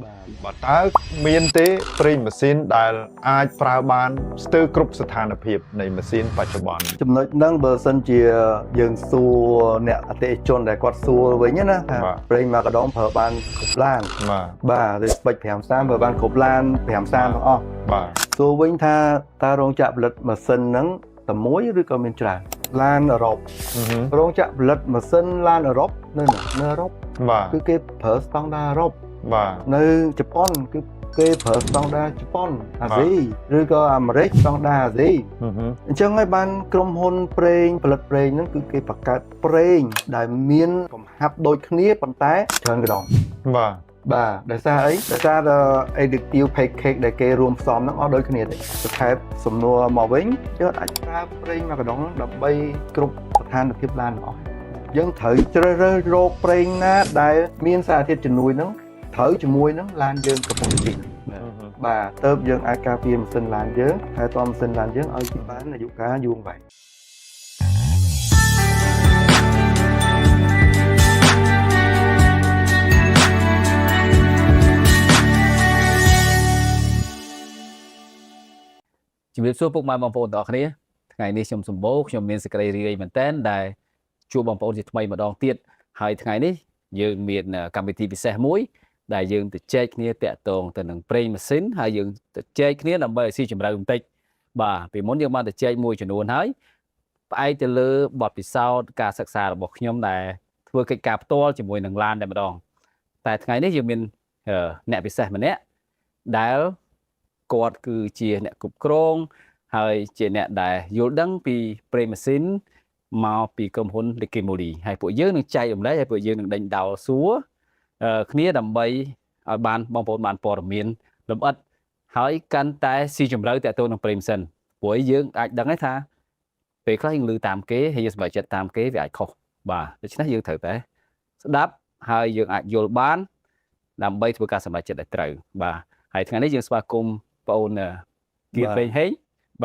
បើតើមានទេប្រេងម៉ាស៊ីនដែលអាចប្រើបានស្ទើរគ្រប់ស្ថានភាពនៃម៉ាស៊ីនបច្ចុប្បន្នចំណុចហ្នឹងបើសិនជាយើងសួរអ្នកអតិថិជនដែលគាត់សួរវិញណាថាប្រេងម៉ាកាដុងប្រើបានគ្រប់ឡានបាទឬស្ពេច530ប្រើបានគ្រប់ឡាន530ទាំងអស់បាទសួរវិញថាតើរោងចក្រផលិតម៉ាស៊ីនហ្នឹងតែមួយឬក៏មានច្រើនឡានអឺរ៉ុបរោងចក្រផលិតម៉ាស៊ីនឡានអឺរ៉ុបនៅអឺរ៉ុបបាទគឺគេប្រើស្តង់ដារអឺរ៉ុបបាទនៅជប៉ុនគឺគេប្រើស្តង់ដារជប៉ុនអាស៊ីឬក៏អាមេរិកស្តង់ដារអាស៊ីអញ្ចឹងហើយបានក្រុមហ៊ុនប្រេងផលិតប្រេងហ្នឹងគឺគេបង្កើតប្រេងដែលមានកំហាប់ដូចគ្នាប៉ុន្តែច្រើនកណ្ដងបាទដោយសារអីដោយសារ addictive package ដែលគេរួមផ្សំហ្នឹងអត់ដូចគ្នាទេសថែបសំណួរមកវិញយើងអាចប្រើប្រេងមួយកណ្ដងដើម្បីគ្រប់ស្ថានភាពឡានទាំងអស់យើងត្រូវជ្រើសរើសរកប្រេងណាដែលមានសារធាតុជំនួយហ្នឹងត្រូវជាមួយនឹងឡានយើងកំពុងជិះបាទទៅយើងអាចការពារម៉ាស៊ីនឡានយើងហើយតម៉ាស៊ីនឡានយើងឲ្យពីបានអាយុកាលយូរអង្វែងជំរាបសួរពុកម៉ែបងប្អូនទាំងអស់គ្នាថ្ងៃនេះខ្ញុំសម្បូរខ្ញុំមានសេចក្តីរីករាយមែនទែនដែលជួបបងប្អូនជាថ្មីម្ដងទៀតហើយថ្ងៃនេះយើងមានកម្មវិធីពិសេសមួយដែលយើងទៅចែកគ្នាតាក់ទងទៅនឹងប្រេងម៉ាស៊ីនហើយយើងទៅចែកគ្នាដើម្បីឲ្យស៊ីជម្រៅបន្តិចបាទពីមុនយើងបានទៅចែកមួយចំនួនហើយផ្អែកទៅលើបទពិសោធន៍ការសិក្សារបស់ខ្ញុំដែលធ្វើកិច្ចការផ្ទាល់ជាមួយនឹងឡានតែម្ដងតែថ្ងៃនេះយើងមានអ្នកពិសេសម្នាក់ដែលគាត់គឺជាអ្នកគ្រប់គ្រងហើយជាអ្នកដែលយល់ដឹងពីប្រេងម៉ាស៊ីនមកពីក្រុមហ៊ុន Liqui Moly ហើយពួកយើងនឹងចែករំលែកហើយពួកយើងនឹងដេញដោលសួរគ្នាដើម្បីឲ្យបានបងប្អូនបានព័ត៌មានលម្អិតហើយកាន់តែស៊ីជម្រៅតាក់ទងនឹងប្រេងម៉ាស៊ីនព្រោះយើងអាចដឹងថាពេលខ្លះយើងឮតាមគេហើយយើងសម្រេចចិត្តតាមគេវាអាចខុសបាទដូច្នេះយើងត្រូវតែស្ដាប់ហើយយើងអាចយល់បានដើម្បីធ្វើការសម្រេចចិត្តឲ្យត្រូវបាទហើយថ្ងៃនេះយើងស្វាគមន៍បងអូនគៀតពេញហេង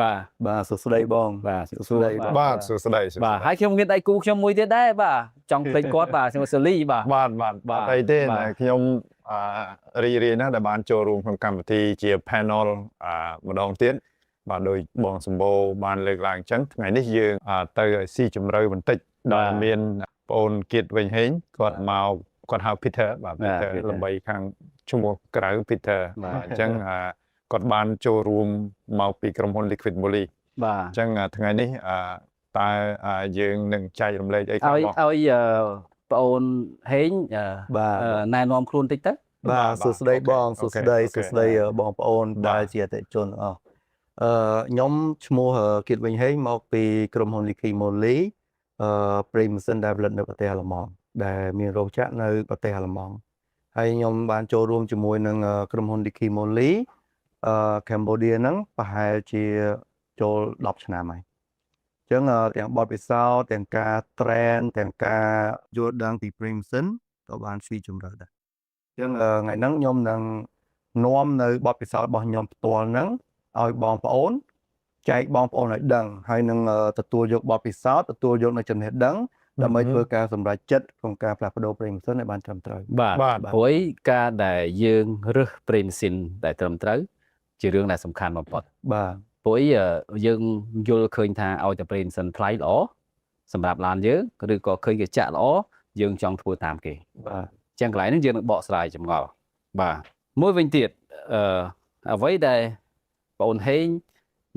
បាទសួស្តីបងបាទសួស្តីបាទហើយខ្ញុំមានដៃគូខ្ញុំមួយទៀតដែរបាទចង់ភ្លេចគាត់បាទខ្ញុំសាលីបាទអីទេខ្ញុំរីរាយណាស់ដែលបានចូលរួមក្នុងកម្មវិធីជា panel ម្ដងទៀតបាទដោយបងសម្បូរបានលើកឡើងអញ្ចឹងថ្ងៃនេះយើងទៅឲ្យស៊ីជម្រៅបន្តិចដល់មានបងអូនគៀតវិញហេងគាត់មកគាត់ហៅ Peter បាទ Peter ល្បីខាងឈ្មោះក្រៅ Peter បាទអញ្ចឹងគាត់បានចូលរួមមកពីក្រុមហ៊ុន Liqui Moly បាទអញ្ចឹងថ្ងៃនេះតើយើងនឹងចែករំលែកអីខ្លះឲ្យបងអូនហេងបាទណែនាំខ្លួនតិចទៅបាទសួស្តីបងសួស្តីបងប្អូនដែលជាអតិថិជនអស់ខ្ញុំឈ្មោះគៀតវិញហេងមកពីក្រុមហ៊ុន Liqui Moly ប្រេងម៉ាស៊ីនដែលផលិតនៅប្រទេសអាល្លឺម៉ង់ដែលមានរោងចក្រនៅប្រទេសអាល្លឺម៉ង់ហើយខ្ញុំបានចូលរួមជាមួយនឹងក្រុមហ៊ុន Liqui Moly Cambodia ហ្នឹងប្រហែលជាចូល10ឆ្នាំហើយអញ្ចឹងទាំងបទពិសោធន៍ទាំងការ trend ទាំងការយល់ដឹងពីប្រេងម៉ាស៊ីនក៏បានស៊ីជម្រៅដែរអញ្ចឹងថ្ងៃហ្នឹងខ្ញុំនឹងនាំនៅបទពិសោធន៍របស់ខ្ញុំផ្ទាល់ហ្នឹងឲ្យបងប្អូនចែកបងប្អូនឲ្យដឹងហើយនឹងទទួលយកបទពិសោធន៍ទទួលយកនៅចំណេះដឹងដើម្បីធ្វើការសម្រេចចិត្តក្នុងការផ្លាស់ប្ដូរប្រេងម៉ាស៊ីនឲ្យបានត្រឹមត្រូវបាទព្រោះការដែលយើងរើសប្រេងម៉ាស៊ីនដែលត្រឹមត្រូវជារឿងដែលសំខាន់បំផុតបាទព្រោះយើងយល់ឃើញថាឲ្យតែប្រេងម៉ាស៊ីនថ្លៃល្អសម្រាប់ឡានយើងឬក៏ឃើញគេចាក់ល្អយើងចង់ធ្វើតាមគេបាទអញ្ចឹងកន្លែងនេះយើងនឹងបកស្រាយចម្ងល់បាទមួយវិញទៀតអ្វីដែលបងអូនហេង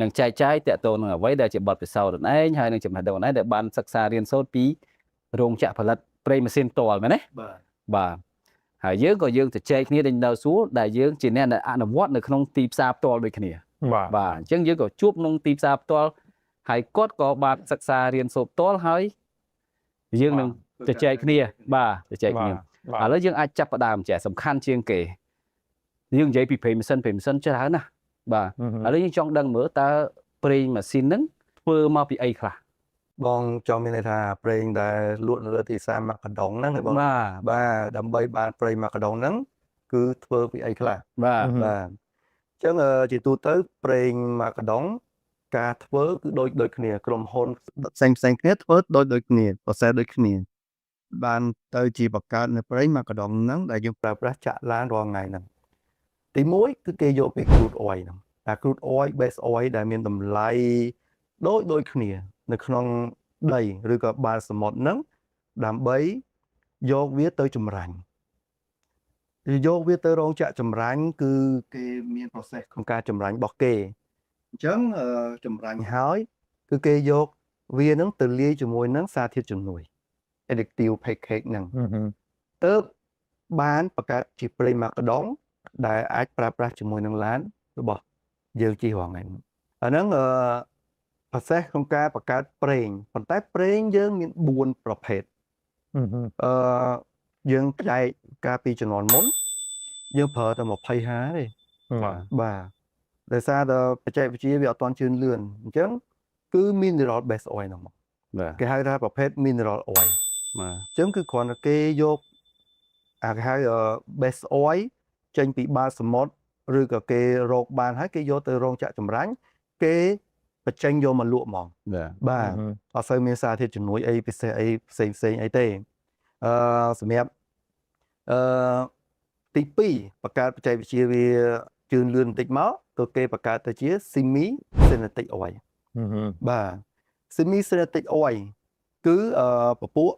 នឹងចែកចាយតាក់ទងនឹងអ្វីដែលជាបទពិសោធន៍ខ្លួនឯងហើយនឹងចំណេះដឹងខ្លួនឯងដែលបានសិក្សារៀនសូត្រពីរោងចក្រផលិតប្រេងម៉ាស៊ីនផ្ទាល់មែនទេបាទហើយយើងទៅចែកគ្នាដេញដោលសួរដែលយើងជាអ្នកអនុវត្តនៅក្នុងទីផ្សារផ្ទាល់ដូចគ្នាបាទអញ្ចឹងយើងក៏ជួបក្នុងទីផ្សារផ្ទាល់ហើយគាត់ក៏បានសិក្សារៀនសូត្រផ្ទាល់ហើយយើងនឹងទៅចែកគ្នាបាទទៅចែកគ្នាឥឡូវយើងអាចចាប់ផ្ដើមចេះសំខាន់ជាងគេយើងនិយាយពីប្រេងម៉ាស៊ីនច្រើនណាស់បាទឥឡូវយើងចង់ដឹងមើលតើប្រេងម៉ាស៊ីនហ្នឹងធ្វើមកពីអីខ្លះបងចង់មានន័យថាប្រេងដែលលក់នៅលើទីផ្សារម៉ាកាដុងហ្នឹងបងបាទដើម្បីបានប្រេងម៉ាកាដុងហ្នឹងគឺធ្វើពីអីខ្លះបាទអញ្ចឹងជាទូទៅប្រេងម៉ាកាដុងការធ្វើគឺដូចគ្នាក្រុមហ៊ុនផ្សេងគ្នាធ្វើដូចគ្នា process ដូចគ្នាបានទៅជាបង្កើតនៅប្រេងម៉ាកាដុងហ្នឹងដែលយើងប្រើប្រាស់ចាក់ឡានរាល់ថ្ងៃហ្នឹង ទី1គឺគេយកពី crude oil ហ្នឹងតែ crude oil base oil ដែលមានតម្លៃដូចគ្នានៅក្នុងដីឬក៏បាតសមុទ្រហ្នឹងដើម្បីយកវាទៅចម្រាញ់យកវាទៅរោងចក្រចម្រាញ់គឺគេមាន process ក្នុងការចម្រាញ់របស់គេអញ្ចឹងចម្រាញ់ហើយគឺគេយកវាហ្នឹងទៅលាយជាមួយនឹងសារធាតុជំនួយ addictive package ហ្នឹងទើបបានបង្កើតជាប្រេងម៉ាកាដុងដែលអាចប្រើប្រាស់ជាមួយនឹងឡានរបស់យើងជិះរាល់ថ្ងៃអាហ្នឹងprocess ក្នុងការបង្កើតប្រេងប៉ុន្តែប្រេងយើងមាន4ប្រភេទយើងចែកកាលពីជំនាន់មុនយើងប្រើតែ20ហាទេបាទដោយសារតែបច្ចេកវិទ្យាវាអត់ទាន់ជឿនលឿនអញ្ចឹងគឺ mineral base oil ហ្នឹងមកគេហៅថាប្រភេទ mineral oil បាទអញ្ចឹងគឺគ្រាន់តែគេយកគេហៅ base oil ចេញពីបាតសមុទ្រឬក៏គេរកបានហើយគេយកទៅរោងចក្រចម្រាញ់គេបញ្ចេញយកមកលក់ហ្មងបាទអត់សូវមានសារធាតុជំនួយអីពិសេសអីផ្សេងអីទេសម្រាប់ទី2បង្កើតបច្ចេកវិទ្យាវាជឿនលឿនបន្តិចមកក៏គេបង្កើតទៅជា semi synthetic oil បាទ semi synthetic oil គឺពពួក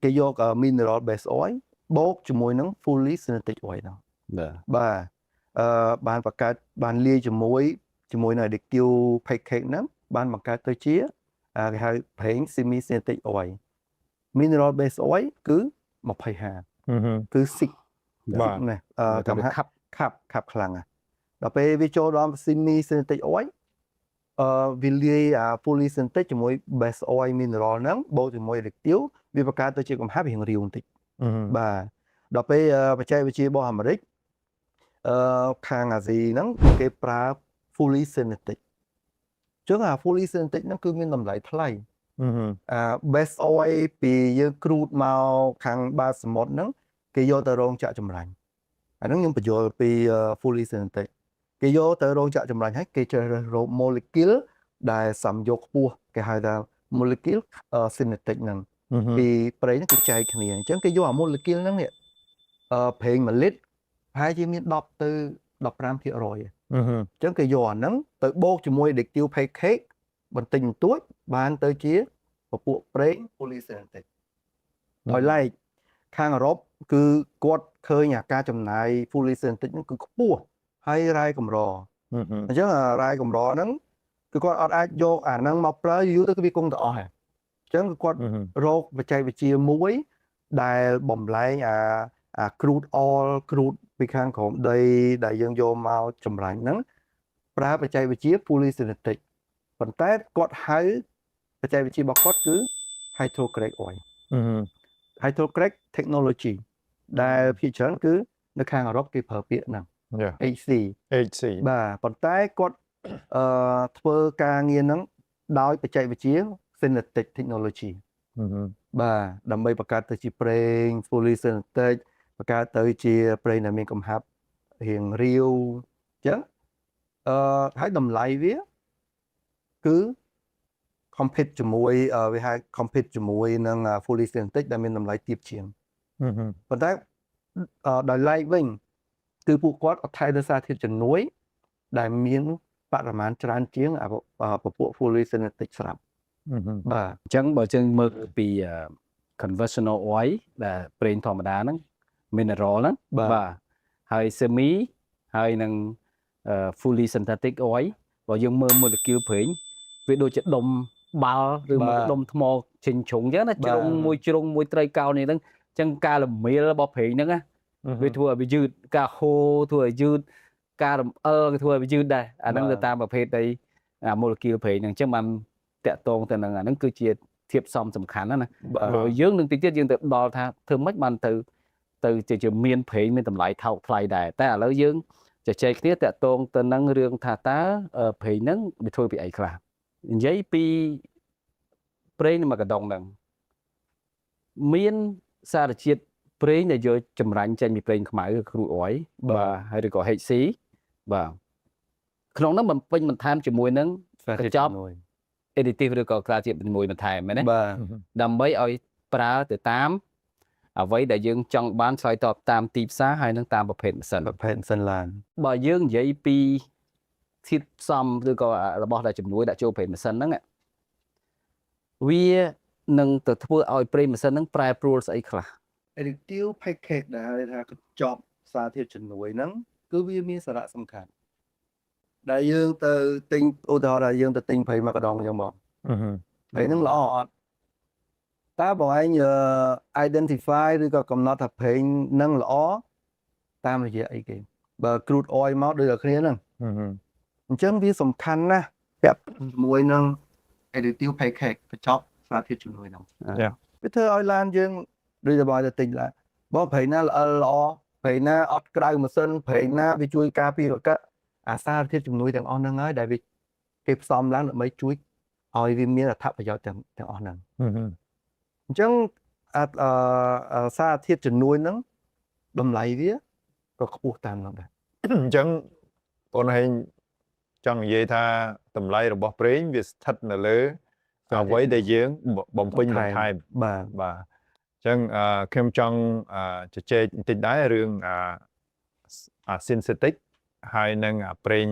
គេយក mineral base oil បូកជាមួយនឹង fully synthetic oil ហ្នឹងបាទបានបង្កើតបានលាយជាមួយនៅ addictive package ហ្នឹងបានបង្កើតទៅជាគេហៅប្រេង semi synthetic oil mineral base oil គឺ20ហាគឺ sick បាទណាកំខាប់ខ្លាំងដល់ពេលវាចូលដល់ semi synthetic oil វាលាយfully synthetic ជាមួយ base oil mineral ហ្នឹងបូកជាមួយ addictive វាបង្កើតទៅជាកំហាប់រៀងរាវបន្តិចបាទដល់ពេលបច្ចេកវិទ្យារបស់អាមេរិកខាងអាស៊ីហ្នឹងគឺគេប្រើ fully synthetic ចឹងfully synthetic ហ្នឹងគឺមានតម្លៃថ្លៃbase oil ពីយើង crude មកខាងបាតសមុទ្រហ្នឹងគេយកទៅរោងចក្រចម្រាញ់អាហ្នឹងខ្ញុំបញ្យល់ពី fully synthetic គេយកទៅរោងចក្រចម្រាញ់ហើយគេជ្រើសរើសរក molecule ដែលសំយោគខ្ពស់គេហៅថា molecule synthetic ហ្នឹងពីប្រេងហ្នឹងគឺចែកគ្នាអញ្ចឹងគេយកអា molecule ហ្នឹងនេះប្រេង1លីត្រប្រហែលជាមាន10ទៅ15%អញ្ចឹងគេយកអាហ្នឹងទៅបូកជាមួយ addictive package បន្តិចបន្តួចបានទៅជាពពួកប្រេង polysynthetic ដោយឡែកខាងអឺរ៉ុបគឺគាត់ឃើញការចំណាយ polysynthetic ហ្នឹងគឺខ្ពស់ហើយរ៉ែកម្រអញ្ចឹងរ៉ែកម្រហ្នឹងគឺគាត់អត់អាចយកអាហ្នឹងមកប្រើយូរទៅគឺវាគង់ទៅអស់ហើយអញ្ចឹងគាត់រកបច្ចេកវិទ្យាមួយដែលបំលែងcrude oil crude ពីខាងក្រោមដីដែលយើងយកមកចម្រាញ់ហ្នឹងប្រើបច្ចេកវិទ្យា polysynthetic ប៉ុន្តែគាត់ហៅបច្ចេកវិទ្យារបស់គាត់គឺ hydrocrack oil hydrocrack technology ដែលភាគច្រើនគឺនៅខាងអឺរ៉ុបគេប្រើពាក្យហ្នឹង HC បាទប៉ុន្តែគាត់ធ្វើការងារហ្នឹងដោយបច្ចេកវិទ្យា synthetic technology បាទដើម្បីបង្កើតទៅជាប្រេង fully synthetic បង្កើតទៅជាប្រេងដែលមានកំហាប់រៀងរាវអញ្ចឹងហើយតម្លៃវាគឺ compete ជាមួយវាហៅ compete ជាមួយនឹង fully synthetic ដែលមានតម្លៃទាបជាងប៉ុន្តែដោយឡែកវិញគឺពួកគាត់អត់ថែរក្សាធាតុជំនួយដែលមានបរិមាណច្រើនជាងពពួក fully synthetic ស្រាប់បាទអញ្ចឹងបើយើងមើលពី conventional oil ដែលប្រេងធម្មតាហ្នឹង mineral ហ្នឹងបាទហើយ semi ហើយនឹង fully synthetic oil បើយើងមើល molecule ប្រេងវាដូចជាដុំបាល់ឬមួយដុំថ្មចេញជ្រុងអញ្ចឹងណាជ្រុងមួយត្រីកោណនេះហ្នឹងអញ្ចឹងការលមៀលរបស់ប្រេងហ្នឹងណាវាធ្វើឲ្យវាយឺតការហូរធ្វើឲ្យយឺតការរំអិលធ្វើឲ្យវាយឺតដែរអាហ្នឹងទៅតាមប្រភេទនៃmolecule ប្រេងហ្នឹងអញ្ចឹងបានតាក់ទងទៅនឹងអាហ្នឹងគឺជាធៀបសំខាន់ណាព្រោះយើងនឹងតិចទៀតយើងទៅដល់ថាធ្វើម៉េចបានទៅជាមានប្រេងមានតម្លៃថោកថ្លៃដែរតែឥឡូវយើងជជែកគ្នាតាក់ទងទៅនឹងរឿងថាតើប្រេងហ្នឹងវាធ្វើពីអីខ្លះនិយាយពីប្រេងមួយកដុងហ្នឹងមានសារជាតិប្រេងដែលយកចម្រាញ់ចេញពីប្រេងខ្មៅគឺ crude oil បាទហើយឬក៏ HC បាទក្នុងហ្នឹងបំពេញបន្ថែមជាមួយនឹងកញ្ចប់ additive ឬក៏ក្រាជាតិមួយបន្ថែមមែនទេបាទដើម្បីឲ្យប្រើទៅតាម អ្វីដែលយើងចង់បានឆ្លើយតបតាមទីផ្សារហើយនឹងតាមប្រភេទម៉ាស៊ីន ប្រភេទសិនឡាន បើយើងនិយាយពីធាតុផ្សំឬក៏របស់ដែលជំនួយដាក់ចូលប្រភេទម៉ាស៊ីនហ្នឹងវានឹងទៅធ្វើឲ្យប្រេងម៉ាស៊ីនហ្នឹងប្រែប្រួលស្អីខ្លះ additive package ដែលហៅថាកញ្ចប់សារធាតុជំនួយហ្នឹងគឺវាមានសារៈសំខាន់ដែលយើងទៅទិញឧទាហរណ៍ថាយើងទៅទិញប្រេងមកកដងអញ្ចឹងបងប្រេងហ្នឹងល្អអត់តើបងឯង identify ឬក៏កំណត់ថាប្រេងហ្នឹងល្អតាមរយៈអីគេបើ crude oil មកដូចតែគ្នាហ្នឹងអញ្ចឹងវាសំខាន់ណាស់ពាក់ជាមួយនឹង additive package កញ្ចប់សារធាតុជំនួយហ្នឹងវាធ្វើឲ្យឡានយើងដូចតែបងទៅទិញឡានបងប្រេងណាល្អប្រេងណាអត់ក្តៅម៉ាស៊ីនប្រេងណាវាជួយការពារកកអាសារធាតុជំនួយទាំងអស់ហ្នឹងហើយដែលវាគេផ្សំឡើងដើម្បីជួយឲ្យវាមានអត្ថប្រយោជន៍ទាំងអស់ហ្នឹងអញ្ចឹងសារធាតុជំនួយហ្នឹងតម្លៃវាក៏ខ្ពស់តាមនោះដែរអញ្ចឹងបងហេងចង់និយាយថាតម្លៃរបស់ប្រេងវាស្ថិតនៅលើអ្វីដែលយើងបំពេញបន្ថែមបាទអញ្ចឹងខ្ញុំចង់ជជែកបន្តិចដែររឿងsynthetic ហើយនឹងប្រេង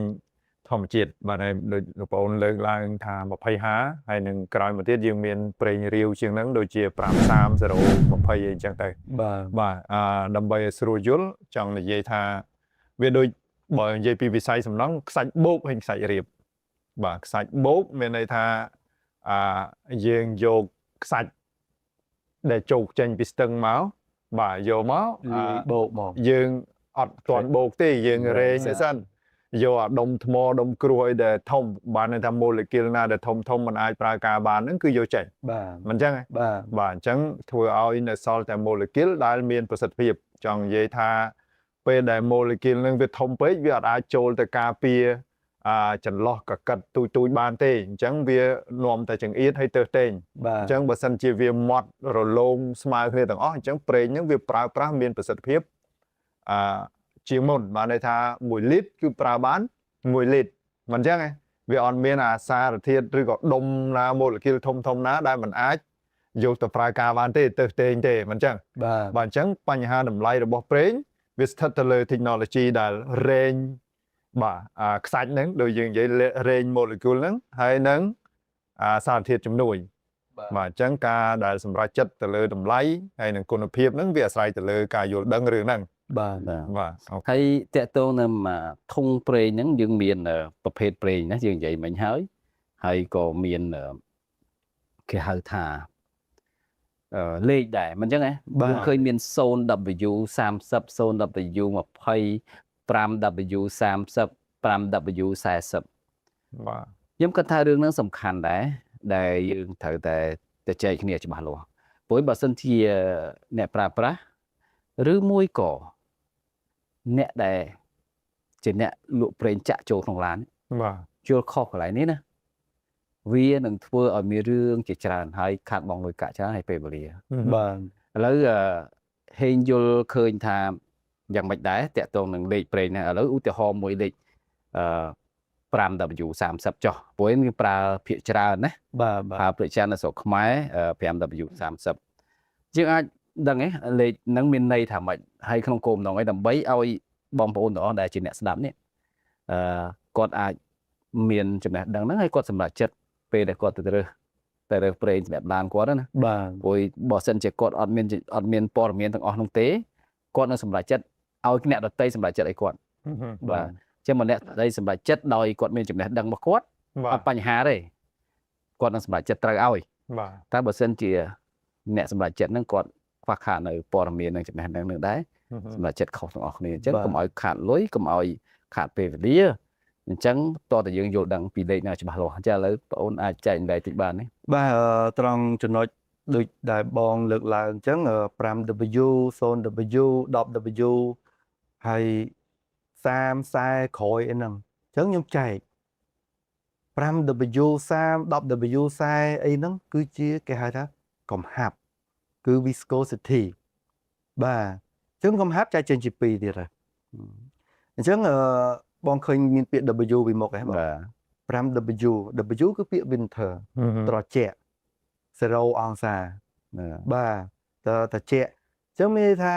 ធម្មជាតិបាទដូចលោកប្អូនលើកឡើងថា20ហាហើយនឹងក្រោយមកទៀតយើងមានប្រេងរាវជាងហ្នឹងដូចជា530 20អីចឹងទៅបាទដើម្បីឲ្យស្រួលយល់ចង់និយាយថាវាដូចបើនិយាយពីវិស័យសំណង់ខ្សាច់បូកហើយខ្សាច់រៀបបាទខ្សាច់បូកមានន័យថាយើងយកខ្សាច់ដែលជោគចេញពីស្ទឹងមកបាទយកមកបូកមកយើងអត់ទាន់បូកទេយើងរែងទៅសិនយកអាដុំថ្មដុំគ្រួយដែលធំបានន័យថា molecule ណាដែលធំមិនអាចប្រើការបានហ្នឹងគឺយកចេញបាទមិនអញ្ចឹងបាទអញ្ចឹងធ្វើឲ្យនៅសល់តែ molecule ដែលមានប្រសិទ្ធភាពចង់និយាយថាពេលដែល molecule ហ្នឹងវាធំពេកវាអត់អាចចូលទៅការពារចន្លោះកកិតទូចបានទេអញ្ចឹងវានាំតែចង្អៀតហើយទើសតេងអញ្ចឹងបើសិនជាវាម៉ត់រលោងស្មើគ្នាទាំងអស់អញ្ចឹងប្រេងហ្នឹងវាប្រើប្រាស់មានប្រសិទ្ធភាពជាងមុនបានន័យថា1លីត្រគឺប្រើបាន1លីត្រមិនអញ្ចឹងទេវាអត់មានអាសារធាតុឬក៏ដុំណា molecule ធំណាដែលมันអាចយកទៅប្រើការបានទេទើសតេងទេមិនអញ្ចឹងបាទអញ្ចឹងបញ្ហាតម្លៃរបស់ប្រេងវាស្ថិតទៅលើ technology ដែលរែងបាទខ្សាច់ហ្នឹងដូចយើងនិយាយរែង molecule ហ្នឹងហើយនឹងសារធាតុជំនួយបាទអញ្ចឹងការដែលសម្រេចចិត្តទៅលើតម្លៃហើយនឹងគុណភាពហ្នឹងវាអាស្រ័យទៅលើការយល់ដឹងរឿងហ្នឹងបាទហើយតកតងនឹងធុងប្រេងហ្នឹងយើងមានប្រភេទប្រេងណាយើងនិយាយមិញហើយក៏មានគេហៅថាលេខដែរមិនអញ្ចឹងហ៎យើងឃើញមាន 0W30 0W20 5W30 5W40 បាទខ្ញុំគិតថារឿងហ្នឹងសំខាន់ដែរដែលយើងត្រូវតែជជែកគ្នាច្បាស់លាស់ព្រោះបើសិនជាអ្នកប្រើប្រាស់ឬមួយក៏អ្នកដែលជាអ្នកលក់ប្រេងចាក់ចូលក្នុងឡានបាទយល់ខុសកន្លែងនេះណាវានឹងធ្វើឲ្យមានរឿងជាច្រើនហើយខាតបង់លុយកាក់ច្រើនហើយពេលវេលាបាទឥឡូវហេងយល់ឃើញថាយ៉ាងម៉េចដែរតាក់ទងនឹងលេខប្រេងណាឥឡូវឧទាហរណ៍មួយលេខ5W30 ចុះព្រោះវាប្រើភាគច្រើនណាបាទប្រើភាគច្រើននៅស្រុកខ្មែរ 5W30 យើងអាចដឹងទេលេខហ្នឹងមានន័យថាម៉េចហើយក្នុងគោលបំណងអីដើម្បីឲ្យបងប្អូនទាំងអស់ដែលជាអ្នកស្ដាប់នេះគាត់អាចមានចំណេះដឹងហ្នឹងហើយគាត់សម្រេចចិត្តពេលដែលគាត់ទៅរើសប្រេងសម្រាប់ឡានគាត់ណាបាទព្រោះបើសិនជាគាត់អត់មានព័ត៌មានទាំងអស់នោះទេគាត់នឹងសម្រេចចិត្តឲ្យអ្នកដទៃសម្រេចចិត្តឲ្យគាត់បាទចឹងមកអ្នកដទៃសម្រេចចិត្តដោយគាត់មានចំណេះដឹងរបស់គាត់អត់បញ្ហាទេគាត់នឹងសម្រេចចិត្តត្រូវឲ្យបាទតែបើសិនជាអ្នកសម្រេចចិត្តហ្នឹងគាត់ខ្វះខាតនៅព័ត៌មាននិងចំណេះដឹងនឹងដែរសម្រាប់ចិត្តខុសទាំងអស់គ្នាអញ្ចឹងកុំឲ្យខាតលុយកុំឲ្យខាតពេលវេលាអញ្ចឹងតើតើយើងយល់ដឹងពីលេខណាច្បាស់លាស់អញ្ចឹងឥឡូវបងអូនអាចចែកចម្លែកតិចបានទេបាទត្រង់ចំណុចដូចដែលបងលើកឡើងអញ្ចឹង 5W 0W 10W ហើយ30 40ក្រោយអីហ្នឹងអញ្ចឹងខ្ញុំចែក 5W 30 10W 40អីហ្នឹងគឺជាគេហៅថាកំហាប់គឺ viscosity បាទអញ្ចឹងកំហាប់ចែកចេញជា2ទៀតហើយអញ្ចឹងបងឃើញមានពាក្យ W ពីមុខហ៎បង 5W W គឺពាក្យ winter ត្រជាក់0 អង្សាបាទត្រជាក់ ចឹងមានថា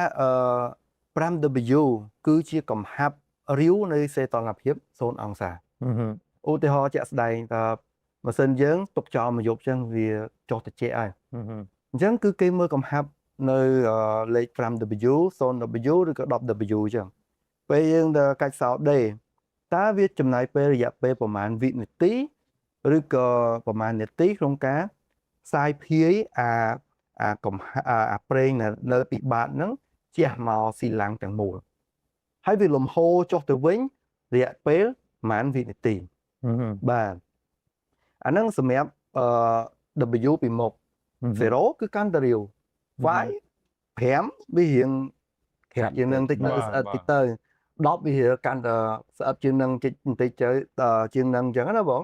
5W គឺជាកំហាប់រាវនៃសេតនភាព0អង្សា ឧទាហរណ៍ជាក់ស្ដែងថាម៉ាស៊ីនយើងទុកចោលមួយយប់ចឹងវាចុះត្រជាក់ហើយអញ្ចឹងគឺគេមើលកំហាប់នៅលេខ 5W 0W ឬក៏ 10W ចឹងពេលយើងទៅកាច់សោដេតើវាចំណាយពេលរយៈពេលប្រហែលវិនាទីឬក៏ប្រហែលនាទីក្នុងការផ្សាយភាយអាប្រេងនៅពីបាតហ្នឹងជះមកស៊ីឡាំងទាំងមូលហើយវាលំហូរចុះទៅវិញរយៈពេលប្រហែលវិនាទីបាទអាហ្នឹងសម្រាប់W ពីមុខ 0 គឺកាន់តែរាវ Y 5វារៀងក្រាក់ជាងនឹងតិចទៅស្អិតតិចទៅ10វាកាន់តែស្អិតជាងនឹងបន្តិចទៅជាងនឹងអញ្ចឹងណាបង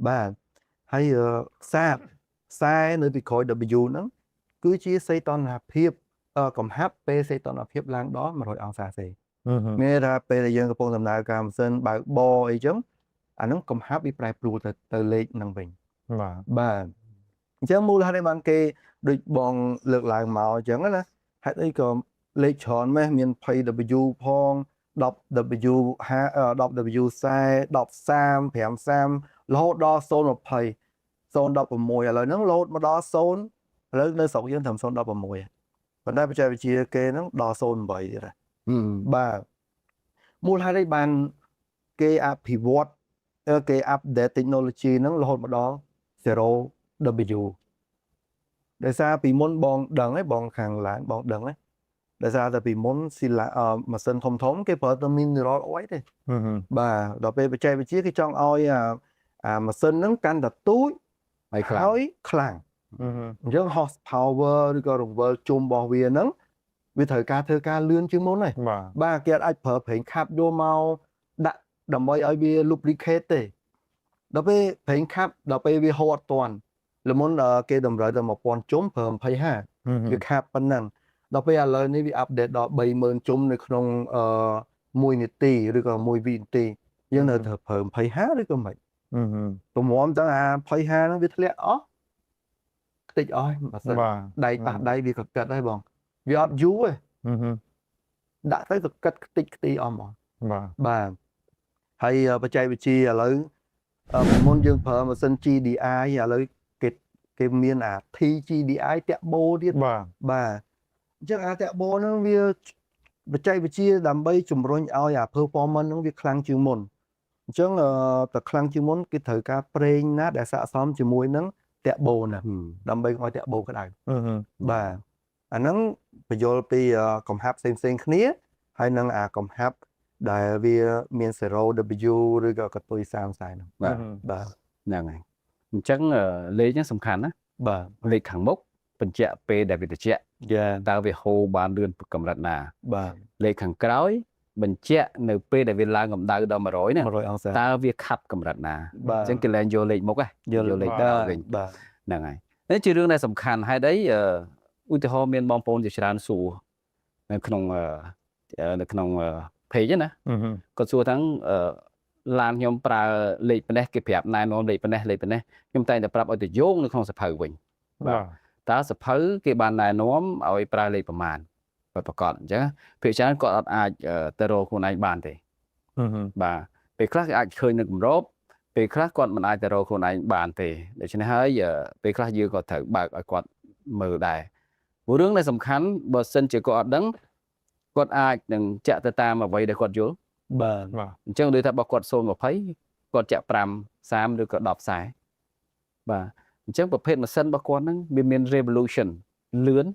បាទហើយខ្សែនៅពីក្រោយ W ហ្នឹងគឺជាសីតុណ្ហភាពកំហាប់ពេលសីតុណ្ហភាពឡើងដល់100អង្សាសេមានថាពេលដែលយើងកំពុងដំណើរការម៉ាស៊ីនបើកបរអីចឹងអាហ្នឹងកំហាប់វាប្រែប្រួលទៅលេខហ្នឹងវិញបាទអញ្ចឹងមូលហេតុអីបានគេដូចបងលើកឡើងមកអញ្ចឹងណាហេតុអីក៏លេខច្រើនម៉េះមាន 20W ផង 10W 10W 40 10 30 5 30រហូតដល់020 016ឥឡូវហ្នឹងលោតមកដល់0ឥឡូវនៅស្រុកយើងត្រឹម016ប៉ុន្តែបច្ចេកវិទ្យាគេហ្នឹងដល់08ទៀតបាទមូលហេតុអីបានគេអភិវឌ្ឍគេ update technology ហ្នឹងរហូតមកដល់ 0W ដោយសារពីមុនបងដឹងហើយបងខាងឡានបងដឹងហើយដោយសារតែពីមុនម៉ាស៊ីនធំគេប្រើតែ mineral oil ទេបាទដល់ពេលបច្ចេកវិទ្យាគេចង់ឲ្យអាម៉ាស៊ីនហ្នឹងកាន់តែទូចហើយខ្លាំងអញ្ចឹង horsepower ឬក៏រង្វិលជុំរបស់វាហ្នឹងវាត្រូវការធ្វើការលឿនជាងមុនហើយបាទគេអាចប្រើប្រេងខាប់យកមកដាក់ដើម្បីឲ្យវា lubricate ទេដល់ពេលប្រេងខាប់ដល់ពេលវាហូរអត់ទាន់ល្មុនគេតម្រូវតែ1000ជុំប្រើ25វាខាប់ប៉ុណ្ណឹងដល់ពេលឥឡូវនេះវាអាប់ដេតដល់30000ជុំនៅក្នុង1នាទីឬក៏1វិនាទីយើងនៅត្រូវប្រើ25ឬក៏មិនទម្រាំទាំងអា25ហ្នឹងវាធ្លាក់អស់ខ្ទេចអស់ម៉ាស៊ីនដៃប៉ះដៃវាក៏កាត់ដែរបងវាអត់យូរទេដាក់ទៅកាត់ខ្ទេចខ្ទីអស់ហ្មងបាទហើយបច្ចេកវិទ្យាឥឡូវមុនយើងប្រើម៉ាស៊ីន GDI ឥឡូវគេមានអា TGDI តាក់បូទៀតបាទអញ្ចឹងអាតាក់បូហ្នឹងវាបច្ចេកវិទ្យាដើម្បីជំរុញឲ្យអា performance ហ្នឹងវាខ្លាំងជាងមុនអញ្ចឹងតែខ្លាំងជាងមុនគេត្រូវការប្រេងណាដែលស័ក្តិសមជាមួយនឹងតាក់បូណាដើម្បីឲ្យតាក់បូក្តៅបាទអាហ្នឹងបញ្យល់ពីកំហាប់ផ្សេងគ្នាហើយនឹងអាកំហាប់ដែលវាមាន 0W ឬក៏កតុយ30ហ្នឹងបាទហ្នឹងហើយអញ្ចឹងលេខហ្នឹងសំខាន់ណាបាទលេខខាងមុខបញ្ជាក់ពេលដែលវាត្រជាក់តើវាហូរបានលឿនកម្រិតណាបាទលេខខាងក្រោយបញ្ជាក់នៅពេលដែលវាឡើងកម្ដៅដល់100ណា100អង្សាតើវាខាប់កម្រិតណាអញ្ចឹងគេលែងយកលេខមុខយកលេខដើមវិញបាទហ្នឹងហើយនេះជារឿងដែលសំខាន់ហើយđấyឧទាហរណ៍មានបងប្អូនជាច្រើនសួរនៅក្នុង page ណាគាត់សួរថាឡានខ្ញុំប្រើលេខប៉ុណ្ណេះគេប្រាប់ណែនាំលេខប៉ុណ្ណេះខ្ញុំតែងតែប្រាប់ឲ្យទៅយោងនៅក្នុងសភៅវិញបាទតើសភៅគេបានណែនាំឲ្យប្រើលេខប្រមាណប្រកបអញ្ចឹងភាគច្រើនគាត់អត់អាចទៅរកខ្លួនឯងបានទេបាទពេលខ្លះគេអាចឃើញនៅគម្របពេលខ្លះគាត់មិនអាចទៅរកខ្លួនឯងបានទេដូច្នេះហើយពេលខ្លះយើងក៏ត្រូវបើកឲ្យគាត់មើលដែរមួយរឿងដែលសំខាន់បើសិនជាគាត់អត់ដឹងគាត់អាចនឹងចាក់ទៅតាមអ្វីដែលគាត់យល់បាទអញ្ចឹងដូចថាបើគាត់020គាត់ចាក់5 30ឬក៏10 40បាទអញ្ចឹងប្រភេទម៉ាស៊ីនរបស់គាត់ហ្នឹងវាមាន revolution លឿន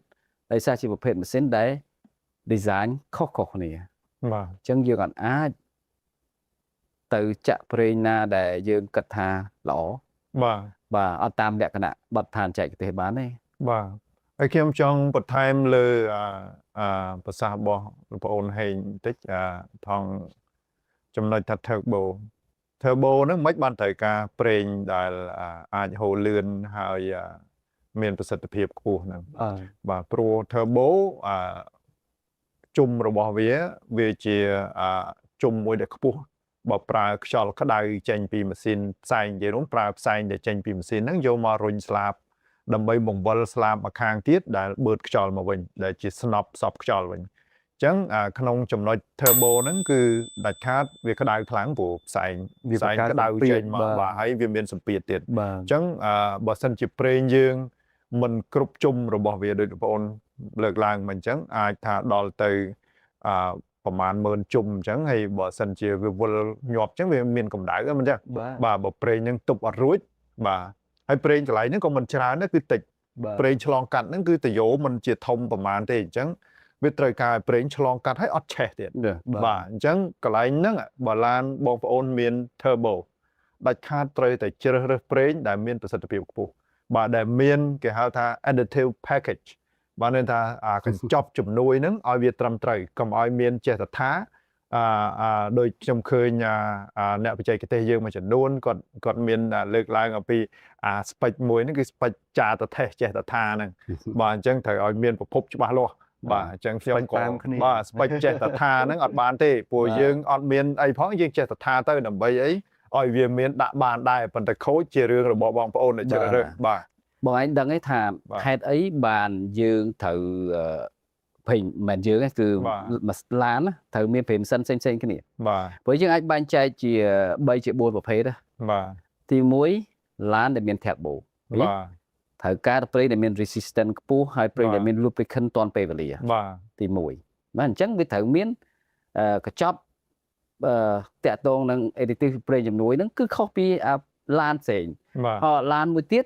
ដោយសារជាប្រភេទម៉ាស៊ីនដែល design ខុសគ្នាបាទអញ្ចឹងយើងអាចទៅចាក់ប្រេងណាដែលយើងគិតថាល្អបាទអត់តាមលក្ខណៈបទដ្ឋានចែកទេសបានទេបាទហើយខ្ញុំចង់បន្ថែមលើប្រសាសន៍របស់លោកប្អូនហេងបន្តិចថងចំណុចថា turbo ហ្នឹងមិនបានត្រូវការប្រេងដែលអាចហូរលឿនហើយមានប្រសិទ្ធភាពខ្ពស់ហ្នឹងបាទព្រោះ turbo ជុំរបស់វាជាជុំមួយដែលខ្ពស់បើប្រើខ្យល់ក្តៅចេញពីម៉ាស៊ីនផ្សែងនិយាយរួមប្រើផ្សែងដែលចេញពីម៉ាស៊ីនហ្នឹងយកមករុញស្លាប ដើម្បីបង្វិលស្លាបមកខាងទៀតដែលបឺតខ្យល់មកវិញដែលជាស្នប់សប់ខ្យល់វិញអញ្ចឹងក្នុងចំណុច turbo ហ្នឹងគឺដាច់ខាតវាក្តៅខ្លាំងព្រោះផ្សែងក្តៅចេញមកបាទហើយវាមានសម្ពាធទៀតអញ្ចឹងបើសិនជាប្រេងយើងមិនគ្រប់ជុំរបស់វាដូចបងប្អូនលើកឡើងមកអញ្ចឹងអាចថាដល់ទៅប្រហែល10000ជុំអញ្ចឹងហើយបើសិនជាវាវិលញាប់អញ្ចឹងវាមានកម្ដៅហ្នឹងអញ្ចឹងបាទបើប្រេងហ្នឹងទប់អត់រួចបាទហើយប្រេងកន្លែងហ្នឹងក៏មិនច្រើនដែរគឺតិចប្រេងឆ្លងកាត់ហ្នឹងគឺតយោមិនជាធំប្រហែលទេអញ្ចឹងវាត្រូវការឲ្យប្រេងឆ្លងកាត់ឲ្យអត់ឆេះទៀតបាទអញ្ចឹងកន្លែងហ្នឹងបើឡានបងប្អូនមាន turbo ដាច់ខាតត្រូវតែជ្រើសរើសប្រេងដែលមានប្រសិទ្ធភាពខ្ពស់បាទដែលមានគេហៅថា additive package បានន័យថាកញ្ចប់ជំនួយហ្នឹងឲ្យវាត្រឹមត្រូវកុំឲ្យមានចេះថាដោយខ្ញុំឃើញអ្នកបច្ចេកទេសយើងមួយចំនួនគាត់មានលើកឡើងអំពីស្ពេចមួយហ្នឹងគឺស្ពេចចាតថេសចេះថាហ្នឹងបាទអញ្ចឹងត្រូវឲ្យមានប្រភពច្បាស់លាស់បាទអញ្ចឹងខ្ញុំក៏បាទស្ពេចចេះថាហ្នឹងអត់បានទេព្រោះយើងអត់មានអីផងយើងចេះថាទៅដើម្បីអីឲ្យវាមានដាក់បានដែរប៉ុន្តែខូចជារឿងរបស់បងប្អូនដែលជ្រើសរើសបាទបងឯងដឹងទេថាហេតុអីបានយើងត្រូវពេញមិនយើងគឺមួយឡានត្រូវមានព្រេមសិនផ្សេងគ្នាបាទព្រោះយើងអាចបែងចែកជា3ជា4ប្រភេទណាបាទទី1ឡានដែលមាន turbo បាទត្រូវការប្រេងដែលមាន resistance ខ្ពស់ហើយប្រេងដែលមាន lubricant ទាន់ពេលវេលាបាទទី1បាទអញ្ចឹងវាត្រូវមានកញ្ចប់តាក់ទងនឹង additive ប្រេងជំនួយហ្នឹងគឺខុសពីឡានផ្សេងហើយឡានមួយទៀត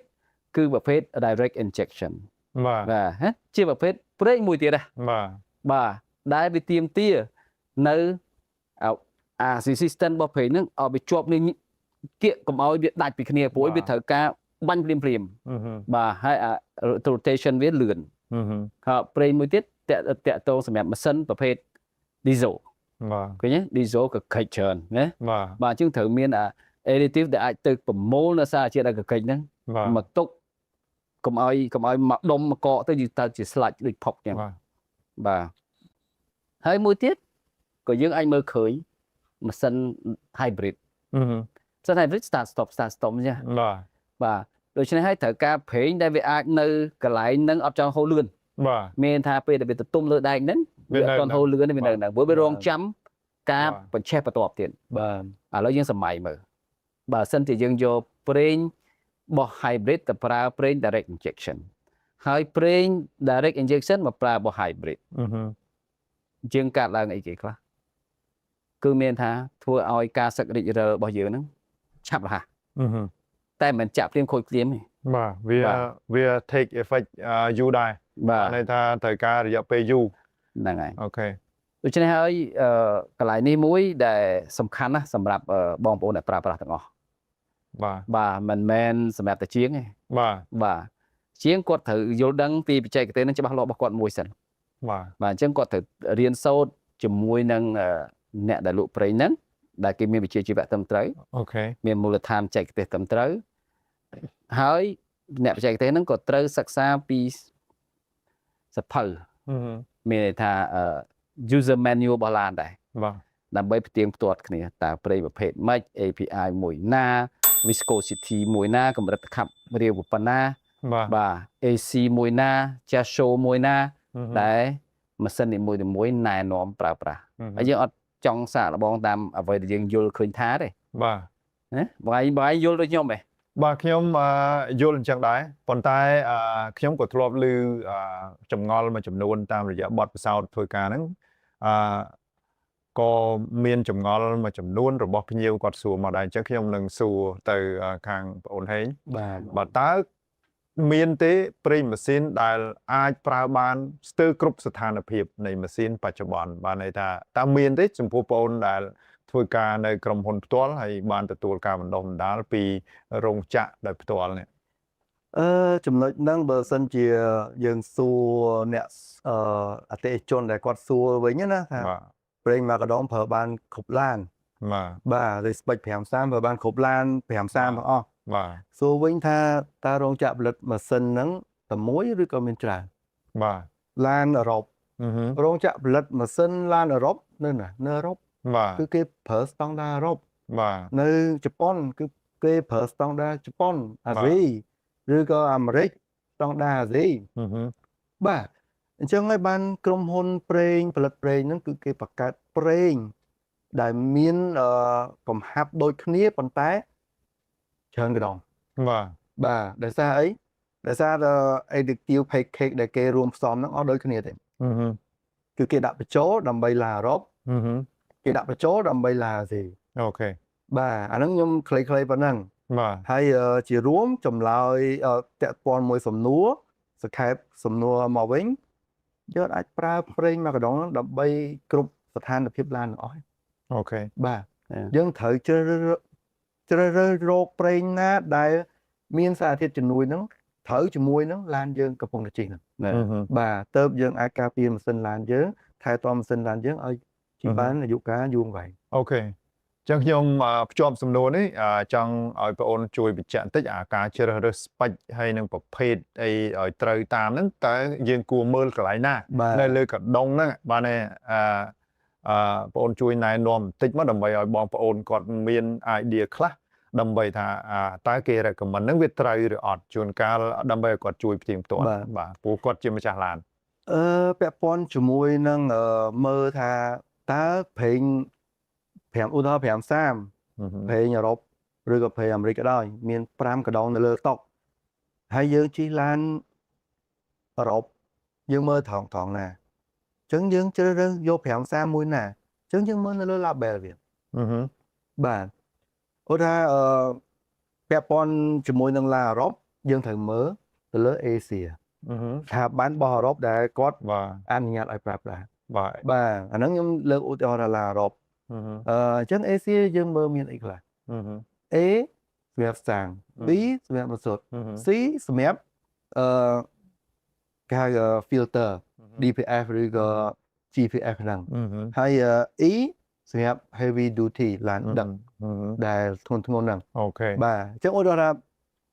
គឺប្រភេទ direct injection បាទជាប្រភេទប្រេងមួយទៀតបាទដែលវាទាមទារនៅresistance របស់ប្រេងហ្នឹងឲ្យវាជាប់នឹងគៀកកុំឲ្យវាដាច់ពីគ្នាព្រោះវាត្រូវការបាញ់ភ្លាមបាទហើយrotation វាលឿនហើយប្រេងមួយទៀតតាក់ទងសម្រាប់ម៉ាស៊ីនប្រភេទ diesel បាទឃើញទេ diesel ក៏កិច្ចច្រើនណាបាទអញ្ចឹងត្រូវមានadditive ដែលអាចទៅប្រមូលនៅសារជាតិដែលកិច្ចហ្នឹងមកទុកកុំឲ្យមកដុំមកកកទៅយើងទៅជាស្លាច់ដូចផុកអញ្ចឹងបាទហើយមួយទៀតក៏យើងអាចមើលឃើញម៉ាស៊ីន hybrid ម៉ាស៊ីន hybrid start stop អញ្ចឹងបាទដូច្នេះហើយត្រូវការប្រេងដែលវាអាចនៅកន្លែងហ្នឹងអត់ចង់ហូរលឿនបាទមានថាពេលដែលវាទទុំលើដែកហ្នឹងវាអត់ចង់ហូរលឿនទេវានៅហ្នឹងព្រោះវារងចាំការបញ្ឆេះបន្ទាប់ទៀតបាទឥឡូវយើងសម័យមើលបើសិនជាយើងយកប្រេងបោះ hybrid ទៅប្រើប្រេង direct injection ហើយប្រេង direct injection មកប្រើបោះ hybrid យើងកាត់ឡើងអីគេខ្លះគឺមានថាធ្វើឲ្យការសឹករីករាលរបស់យើងហ្នឹងឆាប់រហ័សតែមិនចាក់ភ្លាមខូចភ្លាមទេបាទវា take effect យូរដែរបាទន័យថាត្រូវការរយៈពេលយូរហ្នឹងហើយអូខេដូច្នេះហើយកន្លែងនេះមួយដែលសំខាន់ណាស់សម្រាប់បងប្អូនដែលប្រើប្រាស់ទាំងអស់បាទមិនមែនសម្រាប់តែជាងទេបាទជាងគាត់ត្រូវយល់ដឹងពីបច្ចេកទេសនឹងច្បាស់លាស់របស់គាត់មួយសិនបាទអញ្ចឹងគាត់ត្រូវរៀនសូត្រជាមួយនឹងអ្នកដែលលក់ប្រេងហ្នឹងដែលគេមានវិជ្ជាជីវៈត្រឹមត្រូវអូខេមានមូលដ្ឋានបច្ចេកទេសត្រឹមត្រូវហើយអ្នកបច្ចេកទេសហ្នឹងក៏ត្រូវសិក្សាពីសភៅមានន័យថា user manual របស់ឡានដែរបាទដើម្បីផ្ទៀងផ្ទាត់គ្នាតើប្រេងប្រភេទម៉េច API មួយណា viscosity មួយណាកម្រិតខាប់រាវប៉ុណ្ណាបាទ AC មួយណា Chasho មួយណាដែលម៉ាស៊ីននីមួយណែនាំប្រើប្រាស់ហើយយើងអត់ចង់សាកល្បងតាមអ្វីដែលយើងយល់ឃើញថាទេបាទណាបងឯងយល់ដូចខ្ញុំទេបាទខ្ញុំយល់អញ្ចឹងដែរប៉ុន្តែខ្ញុំក៏ធ្លាប់ឮចម្ងល់មួយចំនួនតាមរយៈបទពិសោធន៍ធ្វើការហ្នឹងក៏មានចម្ងល់មួយចំនួនរបស់ភ្ញៀវគាត់សួរមកដែរអញ្ចឹងខ្ញុំនឹងសួរទៅខាងបងអូនហេងបាទតើមានទេប្រេងម៉ាស៊ីនដែលអាចប្រើបានស្ទើរគ្រប់ស្ថានភាពនៃម៉ាស៊ីនបច្ចុប្បន្នបានន័យថាតើមានទេចំពោះបងអូនដែលធ្វើការនៅក្រុមហ៊ុនផ្ទាល់ហើយបានទទួលការបណ្ដុះបណ្ដាលពីរោងចក្រដោយផ្ទាល់នេះចំណុចហ្នឹងបើសិនជាយើងសួរអ្នកអតិថិជនដែលគាត់សួរវិញណាថាប្រេងមួយកដុំប្រើបានគ្រប់ឡានបាទឬស្ពេច530ប្រើបានគ្រប់ឡាន530ទាំងអស់បាទសួរវិញថាតើរោងចក្រផលិតម៉ាស៊ីនហ្នឹងតែមួយឬក៏មានច្រើនបាទឡានអឺរ៉ុបរោងចក្រផលិតម៉ាស៊ីនឡានអឺរ៉ុបនៅអឺរ៉ុបបាទគឺគេប្រើស្តង់ដារអឺរ៉ុបបាទនៅជប៉ុនគឺគេប្រើស្តង់ដារជប៉ុនអាស៊ីឬក៏អាមេរិក ស្តង់ដារទេបាទអញ្ចឹងហើយបានក្រុមហ៊ុនប្រេងផលិតប្រេងហ្នឹងគឺគេបង្កើតប្រេងដែលមានកំហាប់ដូចគ្នាប៉ុន្តែច្រើនកណ្ដង បាទដោយសារអីដោយសារតែ addictive package ដែលគេរួមផ្សំហ្នឹងអត់ដូចគ្នាទេគឺគេដាក់បញ្ចូលដើម្បីឡាអឺរ៉ុបគេដាក់បញ្ចូលដើម្បីឡាអាស៊ី អូខេ បាទអាហ្នឹងខ្ញុំខ្លីៗប៉ុណ្ណឹង បាទ ហើយជារួមចម្លើយតាក់ព័ន្ធមួយសំណួរសង្ខេបសំណួរមកវិញយើងអាចប្រើប្រេងមួយកណ្ដងហ្នឹងដើម្បីគ្រប់ស្ថានភាពឡានទាំងអស់ អូខេ បាទយើងត្រូវជ្រើសរើសរកប្រេងណាដែលមានសារធាតុជំនួយហ្នឹងត្រូវជាមួយនឹងឡានយើងកំពុងតែជិះហ្នឹងបាទទៅយើងអាចការពារម៉ាស៊ីនឡានយើងថែទាំម៉ាស៊ីនឡានយើងឲ្យជិះបានអាយុកាលយូរអង្វែង អូខេចឹងខ្ញុំភ្ជាប់សំណួរនេះចង់ឲ្យបងអូនជួយបញ្ជាក់បន្តិចអាការជ្រើសរើសស្ពេចហើយនឹងប្រភេទអីឲ្យត្រូវតាមហ្នឹងតើយើងគួរមើលកន្លែងណានៅលើកដុងហ្នឹងបានទេបងអូនជួយណែនាំបន្តិចមកដើម្បីឲ្យបងប្អូនគាត់មាន idea ខ្លះដើម្បីថាតើគេ recommend ហ្នឹងវាត្រូវឬអត់ជួនកាលដើម្បីឲ្យគាត់ជួយផ្ទៀងផ្ទាត់បាទព្រោះគាត់ជាម្ចាស់ឡាន ពាក់ព័ន្ធជាមួយនឹងមើលថាតើប្រេង5ឧទាហរណ៍530ប្រេងអឺរ៉ុបឬក៏ប្រេងអាមេរិកក៏ដោយមាន5កណ្ដងនៅលើតុហើយយើងជិះឡានអឺរ៉ុបយើងមើលត្រង់ណាអញ្ចឹងយើងជ្រើសរើសយក530មួយណាអញ្ចឹងយើងមើលនៅលើ label វាបាទឧទាហរណ៍ពាក់ព័ន្ធជាមួយនឹងឡានអឺរ៉ុបយើងត្រូវមើលទៅលើ Asia ថាបានបោះអឺរ៉ុបដែលគាត់អនុញ្ញាតឲ្យប្រើប្រាស់បាទអាហ្នឹងខ្ញុំលើកឧទាហរណ៍ថាឡានអឺរ៉ុបអញ្ចឹង Asia យើងមើលមានអីខ្លះ A សម្រាប់សាំង B សម្រាប់បន្សុទ្ធ C សម្រាប់គេហៅ filter DPF ឬក៏ GPF ហ្នឹងហើយ E សម្រាប់ heavy duty ឡានដឹកដែលធ្ងន់ហ្នឹងអូខេបាទអញ្ចឹងឧទាហរណ៍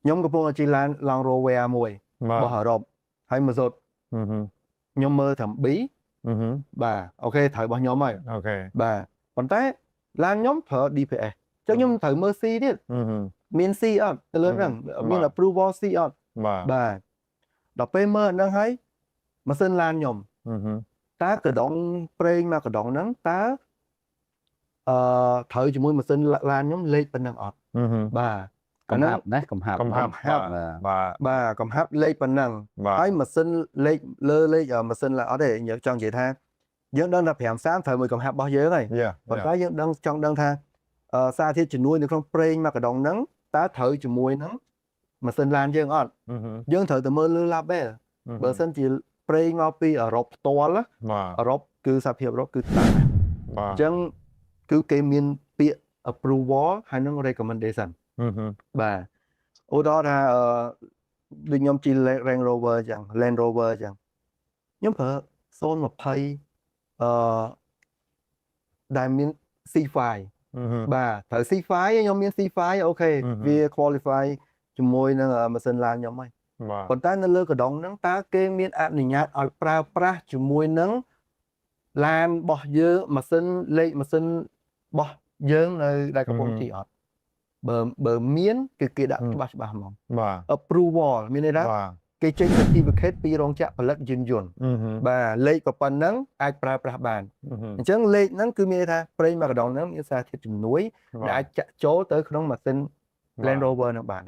ខ្ញុំកំពុងជិះឡាន Land Rover មួយរបស់អឺរ៉ុបហើយបន្សុទ្ធខ្ញុំមើលត្រឹម B បាទអូខេត្រូវរបស់ខ្ញុំហើយអូខេបាទប៉ុន្តែឡានខ្ញុំប្រើ DPS អញ្ចឹងខ្ញុំត្រូវមើល C ទៀតមាន C អត់ទៅលើហ្នឹងមាន approval C អត់បាទដល់ពេលមើលហ្នឹងហើយម៉ាស៊ីនឡានខ្ញុំតើកណ្ដុងប្រេងមួយកណ្ដុងហ្នឹងតើត្រូវជាមួយម៉ាស៊ីនឡានខ្ញុំលេខប៉ុណ្ណឹងអត់បាទកំហាប់ណាកំហាប់បាទកំហាប់លេខប៉ុណ្ណឹងហើយម៉ាស៊ីនលេខលើលេខម៉ាស៊ីនឡានអត់ទេយើងចង់និយាយថាយើងដឹងថា530ត្រូវមួយកំហាប់របស់យើងហើយប៉ុន្តែយើងចង់ដឹងថាសារធាតុជំនួយនៅក្នុងប្រេងមួយកណ្ដុងហ្នឹងតើត្រូវជាមួយនឹងម៉ាស៊ីនឡានយើងអត់យើងត្រូវតែមើលលើ label បើសិនជាប្រេងមកពីអឺរ៉ុបផ្ទាល់អឺរ៉ុបគឺសហភាពអឺរ៉ុបគឺតាំងអញ្ចឹងគឺគេមានពាក្យ approval ហើយនឹង recommendation បាទឧទាហរណ៍ថាដូចខ្ញុំជិះ Land Rover អញ្ចឹងខ្ញុំប្រើ020ដែលមាន C5 បាទត្រូវ C5 ខ្ញុំមាន C5 អូខេវា qualify ជាមួយនឹងម៉ាស៊ីនឡានខ្ញុំហើយប៉ុន្តែនៅលើកណ្ដុងហ្នឹងតើគេមានអនុញ្ញាតឲ្យប្រើប្រាស់ជាមួយនឹងឡានរបស់យើងម៉ាស៊ីនលេខម៉ាស៊ីនរបស់យើងនៅដែលកំពុងជិះអត់បើមានគឺគេដាក់ច្បាស់ហ្មងបាទ approval មានន័យថាគេចេញ certificate ពីរោងចក្រផលិតយានយន្តបាទលេខក៏ប៉ុណ្ណឹងអាចប្រើប្រាស់បានអញ្ចឹងលេខហ្នឹងគឺមានន័យថាប្រេងមួយកណ្ដុងហ្នឹងមានសារធាតុជំនួយដែលអាចចាក់ចូលទៅក្នុងម៉ាស៊ីន Land Rover ហ្នឹងបាន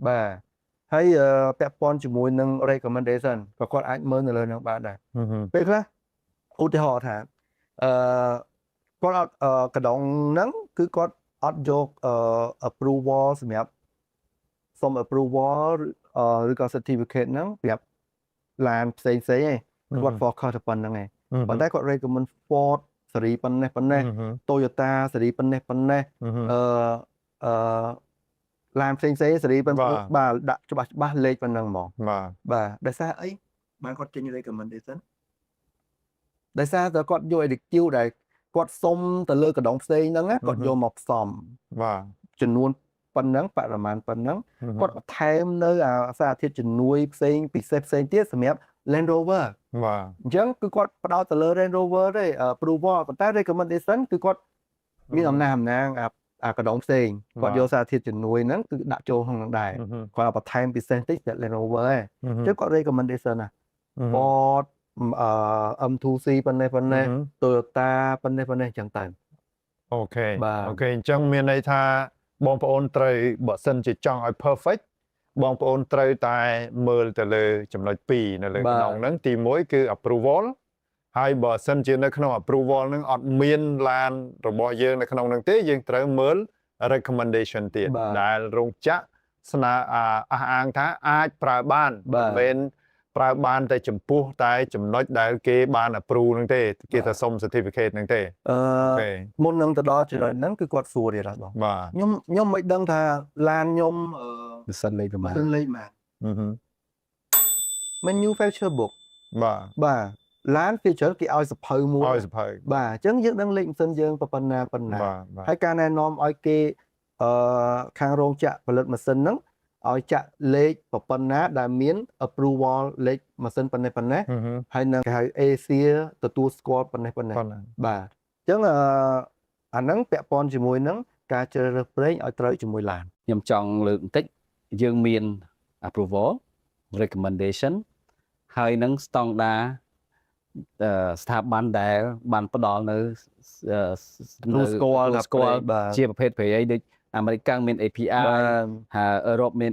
បាទហើយពាក់ព័ន្ធជាមួយនឹង recommendation ក៏គាត់អាចមើលនៅលើហ្នឹងបានដែរពេលខ្លះឧទាហរណ៍ថាគាត់អត់កណ្ដុងហ្នឹងគឺគាត់អត់យក approval សម្រាប់សុំ approval ឬក៏ certificate ហ្នឹងសម្រាប់ឡានផ្សេងឯងគាត់ focus ទៅប៉ុណ្្នឹងឯងប៉ុន្តែគាត់ recommend Ford ស៊េរីប៉ុណ្ណេះToyota ស៊េរីប៉ុណ្ណេះឡានផ្សេងស៊េរីប៉ុណ្ណឹងបាទដាក់ច្បាស់លេខប៉ុណ្ណឹងហ្មងបាទដោយសារអីបានគាត់ចេញ recommendation ដោយសារតែគាត់យក addictive ដែលគាត់សុំទៅលើកណ្ដុងផ្សេងហ្នឹងគាត់យកមកផ្សំបាទចំនួនប៉ុណ្ណឹងបរិមាណប៉ុណ្ណឹងគាត់បន្ថែមនៅសារធាតុជំនួយផ្សេងពិសេសផ្សេងទៀតសម្រាប់ Land Rover បាទអញ្ចឹងគឺគាត់ផ្ដោតទៅលើ Land Rover ទេ approval ប៉ុន្តែ recommendation គឺគាត់មានអំណាច កណ្ដុងផ្សេងគាត់យកសារធាតុជំនួយហ្នឹងគឺដាក់ចូលក្នុងហ្នឹងដែរគាត់បន្ថែមពិសេសតិចតែ Lenovo ឯងចឹងគាត់ recommendation ណា Ford M2C ប៉ុណ្ណេះ Toyota ប៉ុណ្ណេះចឹងទៅ អូខេអញ្ចឹងមានន័យថាបងប្អូនត្រូវបើសិនជាចង់ឲ្យ perfect បងប្អូនត្រូវតែមើលទៅលើចំណុច2នៅលើក្នុងហ្នឹងទី1គឺ approval ហើយបើសិនជានៅក្នុង approval ហ្នឹងអត់មានឡានរបស់យើងនៅក្នុងហ្នឹងទេយើងត្រូវមើល recommendation ទៀតដែលរោងចក្រស្នើអះអាងថាអាចប្រើបានមិនមែនប្រើបានតែចំពោះតែចំណុចដែលគេបាន approve ហ្នឹងទេគេថាសុំ certificate ហ្នឹងទេមុននឹងទៅដល់ចំណុចហ្នឹងគឺគាត់សួរទៀតហើយបងខ្ញុំមិនដឹងថាឡានខ្ញុំម៉ាស៊ីនលេខប្រមាណ manufacture book បាទឡាន feature គេឲ្យសភៅមួយបាទអញ្ចឹងយើងដឹងលេខម៉ាស៊ីនយើងប៉ុណ្ណាហើយការណែនាំឲ្យគេខាងរោងចក្រផលិតម៉ាស៊ីនហ្នឹងឲ្យចាក់លេខប៉ុណ្ណាដែលមាន approval លេខម៉ាស៊ីនប៉ុណ្ណេះហើយនឹងគេហៅ Asia ទទួលស្គាល់ប៉ុណ្ណេះបាទអញ្ចឹងអាហ្នឹងពាក់ព័ន្ធជាមួយនឹងការជ្រើសរើសប្រេងឲ្យត្រូវជាមួយឡានខ្ញុំចង់លើកបន្តិចយើងមាន approval recommendation ហើយនឹង standard ស្ថាប័នដែលបានផ្ដល់នៅស្គាល់ជាប្រភេទប្រេងដូចអាមេរិកមាន API ហើយអឺរ៉ុបមាន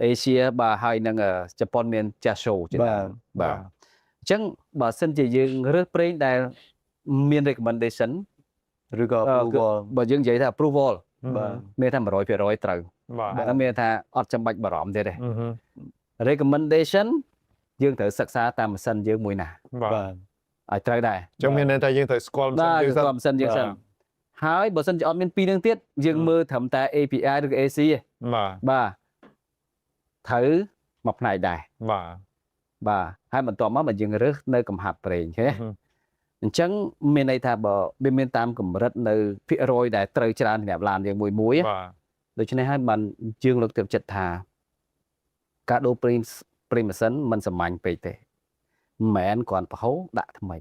Asia បាទហើយនឹងជប៉ុនមាន JASO ជាដើមបាទអញ្ចឹងបើសិនជាយើងរើសប្រេងដែលមាន recommendation ឬក៏ approval បើយើងនិយាយថា approval បាទមានថា 100% ត្រូវបាទមានថាអត់ចាំបាច់បារម្ភទេ recommendation យើងត្រូវសិក្សាតាមម៉ាស៊ីនយើងមួយណាបាទឲ្យត្រូវដែរអញ្ចឹងមានន័យថាយើងត្រូវស្គាល់ម៉ាស៊ីនយើងសិនហើយបើសិនជាអត់មានពីរនឹងទៀតយើងមើលត្រឹមតែ API ឬ AC បាទត្រូវមួយផ្នែកដែរបាទហើយបន្ទាប់មកបើយើងរើសនៅកំហាត់ប្រេងឃើញអញ្ចឹងមានន័យថាបើវាមានតាមកម្រិតនៅភាគរយដែលត្រូវច្រើនសម្រាប់ឡានយើងមួយដូច្នេះហើយបានយើងលើកទឹកចិត្តថាការដូរប្រេងម៉ាស៊ីនមិនសាមញ្ញពេកទេមិនមែនគ្រាន់ប្រហោដាក់ថ្មី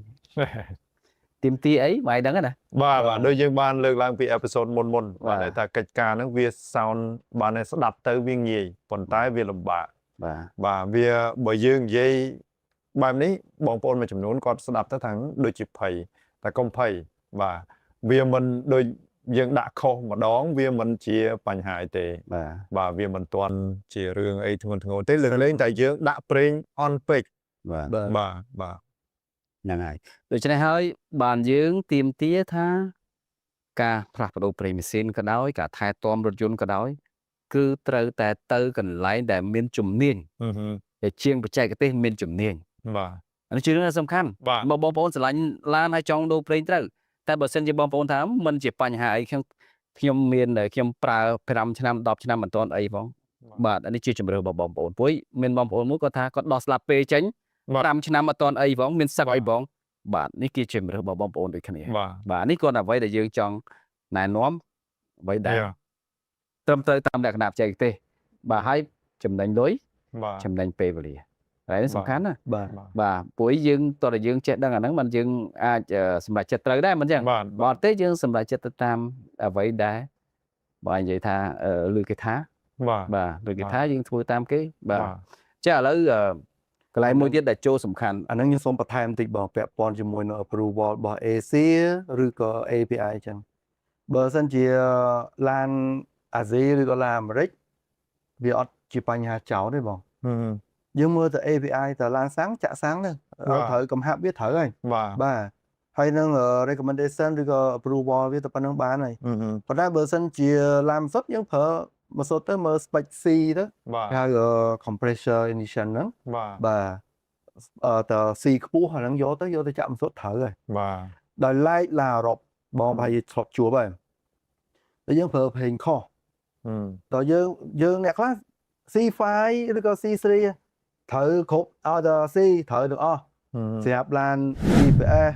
ទីមទីអីបាយដឹងណាបាទដូចយើងបានលើកឡើងពីអេពីសូតមុនបាទថាកិច្ចការហ្នឹងវា sound បានស្ដាប់ទៅវាងាយប៉ុន្តែវាលំបាកបាទវាបើយើងនិយាយបែបនេះបងប្អូនមួយចំនួនគាត់ស្ដាប់ទៅថាដូចជាភ័យតែកុំភ័យបាទវាមិនដូចយើងដាក់ខុសម្ដងវាមិនជាបញ្ហាអីទេបាទវាមិនទាន់ជារឿងអីធ្ងន់ធ្ងរទេលេងតែយើងដាក់ប្រេងអន់ពេកបាទហ្នឹងហើយដូច្នេះហើយបានយើងទាមទារថាការផ្លាស់ប្ដូរប្រេងម៉ាស៊ីនក៏ដោយការថែទាំរថយន្តក៏ដោយគឺត្រូវតែទៅកន្លែងដែលមានជំនាញជាងបច្ចេកទេសមានជំនាញបាទអានេះជារឿងសំខាន់មកបងប្អូនស្រឡាញ់ឡានហើយចង់ដូរប្រេងត្រូវតែបើសិនជាបងប្អូនថាមិនជាបញ្ហាអីខ្ញុំមានខ្ញុំប្រើ5ឆ្នាំ10ឆ្នាំមិនទាន់អីផងបាទអានេះជាជំរឿរបស់បងប្អូនព្រោះមានបងប្អូនមួយគាត់ថាគាត់ដោះស្លាប់ពេលចេញ5ឆ្នាំអត់ទាន់អីផងមានសឹកអីផងបាទនេះគឺជាជំរឿរបស់បងប្អូនដូចគ្នាបាទនេះគាត់អ្វីដែលយើងចង់ណែនាំអ្វីដែលត្រឹមត្រូវតាមលក្ខណៈបច្ចេកទេសបាទហើយចំណេញលុយចំណេញពេលវេលាហើយនេះសំខាន់ណាបាទព្រោះយើងតើយើងចេះដឹងអាហ្នឹងមិនយើងអាចសម្រេចចិត្តត្រូវដែរមិនចឹងបើទេយើងសម្រេចចិត្តទៅតាមអ្វីដែលបើនិយាយថាលឺគេថាបាទលឺគេថាយើងធ្វើតាមគេបាទចាឥឡូវកន្លែងមួយទៀតដែលចូលសំខាន់អាហ្នឹងខ្ញុំសូមបន្ថែមបន្តិចបងពាក់ព័ន្ធជាមួយនឹង approval របស់ Asia ឬក៏ API អញ្ចឹងបើសិនជាឡានអាស៊ីឬក៏ឡានអាមេរិកវាអត់ជាបញ្ហាចោលទេបងយើងមើលទៅ API ទៅឡានសាំងចាក់សាំងទៅត្រូវកំហាប់វាត្រូវហើយបាទហើយនឹង recommendation ឬក៏ approval វាទៅប៉ុណ្្នឹងបានហើយប៉ុន្តែបើសិនជាឡានម៉ាសុតយើងប្រើម៉ាសុតទៅមើល spec C ទៅហៅ compressor emission ហ្នឹងបាទតើ C ខ្ពស់ហ្នឹងយកទៅចាក់ម៉ាសុតត្រូវហើយបាទដោយឡែកឡាអឺរ៉ុបបងប្រហែលជាធ្លាប់ជួបហើយតែយើងប្រើប្រេងខុសតើយើងអ្នកខ្លះ C5 ឬក៏ C3 ត្រូវគ្រប់ឲ្យដល់ C ត្រូវទាំងអស់សម្រាប់ឡាន GPS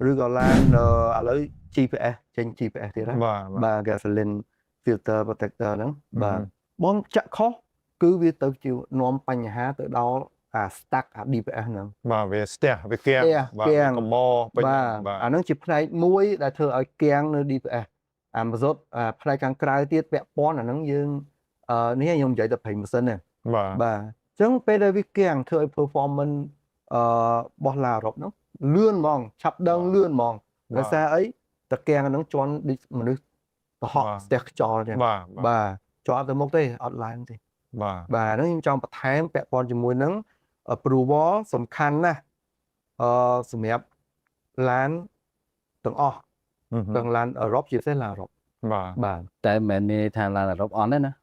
ឬក៏ឡានឥឡូវ GPS ចេញ GPS ទៀតហើយបាទ gasoline filter protector ហ្នឹងបាទបងចាក់ខុសគឺវាទៅជានាំបញ្ហាទៅដល់អា stack អា DPS ហ្នឹងបាទវាស្ទះវាគាំងបាទកុំមកបាទអាហ្នឹងជាផ្នែកមួយដែលធ្វើឲ្យគាំងនៅ DPS Amazon ផ្នែកខាងក្រៅទៀតពាក់ព័ន្ធអាហ្នឹងយើងនេះខ្ញុំនិយាយតែប្រេងម៉ាស៊ីនទេ បាទ បាទអញ្ចឹងពេលដែលវាគាំងធ្វើឲ្យ performance របស់ឡារ៉ុបហ្នឹងលឿនហ្មងឆាប់ដឹងលឿនហ្មងដោយសារអីតគាំងហ្នឹងជន់ដូចមនុស្សកុហកស្ទះខ្យល់ចឹង បាទ បាទជាប់ទៅមុខទេអត់ឡើងទេ បាទ បាទហ្នឹងខ្ញុំចង់បន្ថែមពាក់ព័ន្ធជាមួយនឹង approval សំខាន់ណាស់សម្រាប់ឡានទាំងអស់ទាំងឡានអឺរ៉ុបជាពិសេសឡានអឺរ៉ុប បាទ បាទ តែមិនមែនមានថាឡានអឺរ៉ុបអន់ទេណា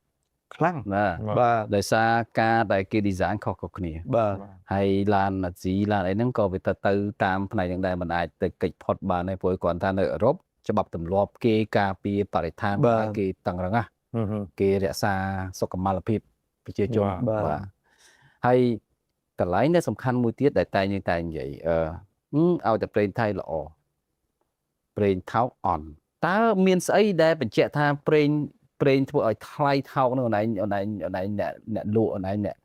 ខ្លាំង ណា បាទ ដោយសារការដែលគេ design ខុសៗគ្នា បាទ ហើយឡានអាស៊ីឡានអីហ្នឹងក៏វាទៅតាមផ្នែកហ្នឹងដែរមិនអាចទៅកិច្ចផុតបានទេព្រោះគាត់ថានៅអឺរ៉ុបច្បាប់ទម្លាប់គេការពារបរិស្ថានគេតឹងរឹងណាគេរក្សាសុខុមាលភាពប្រជាជនបាទហើយកន្លែងដែលសំខាន់មួយទៀតដែលតែយើងតែនិយាយឲ្យតែប្រេងថៃល្អប្រេងថោកអន់តើមានស្អីដែលបញ្ជាក់ថាប្រេងធ្វើឲ្យថ្លៃថោកនោះអូនឯងអ្នកលក់អូនឯងអ្នក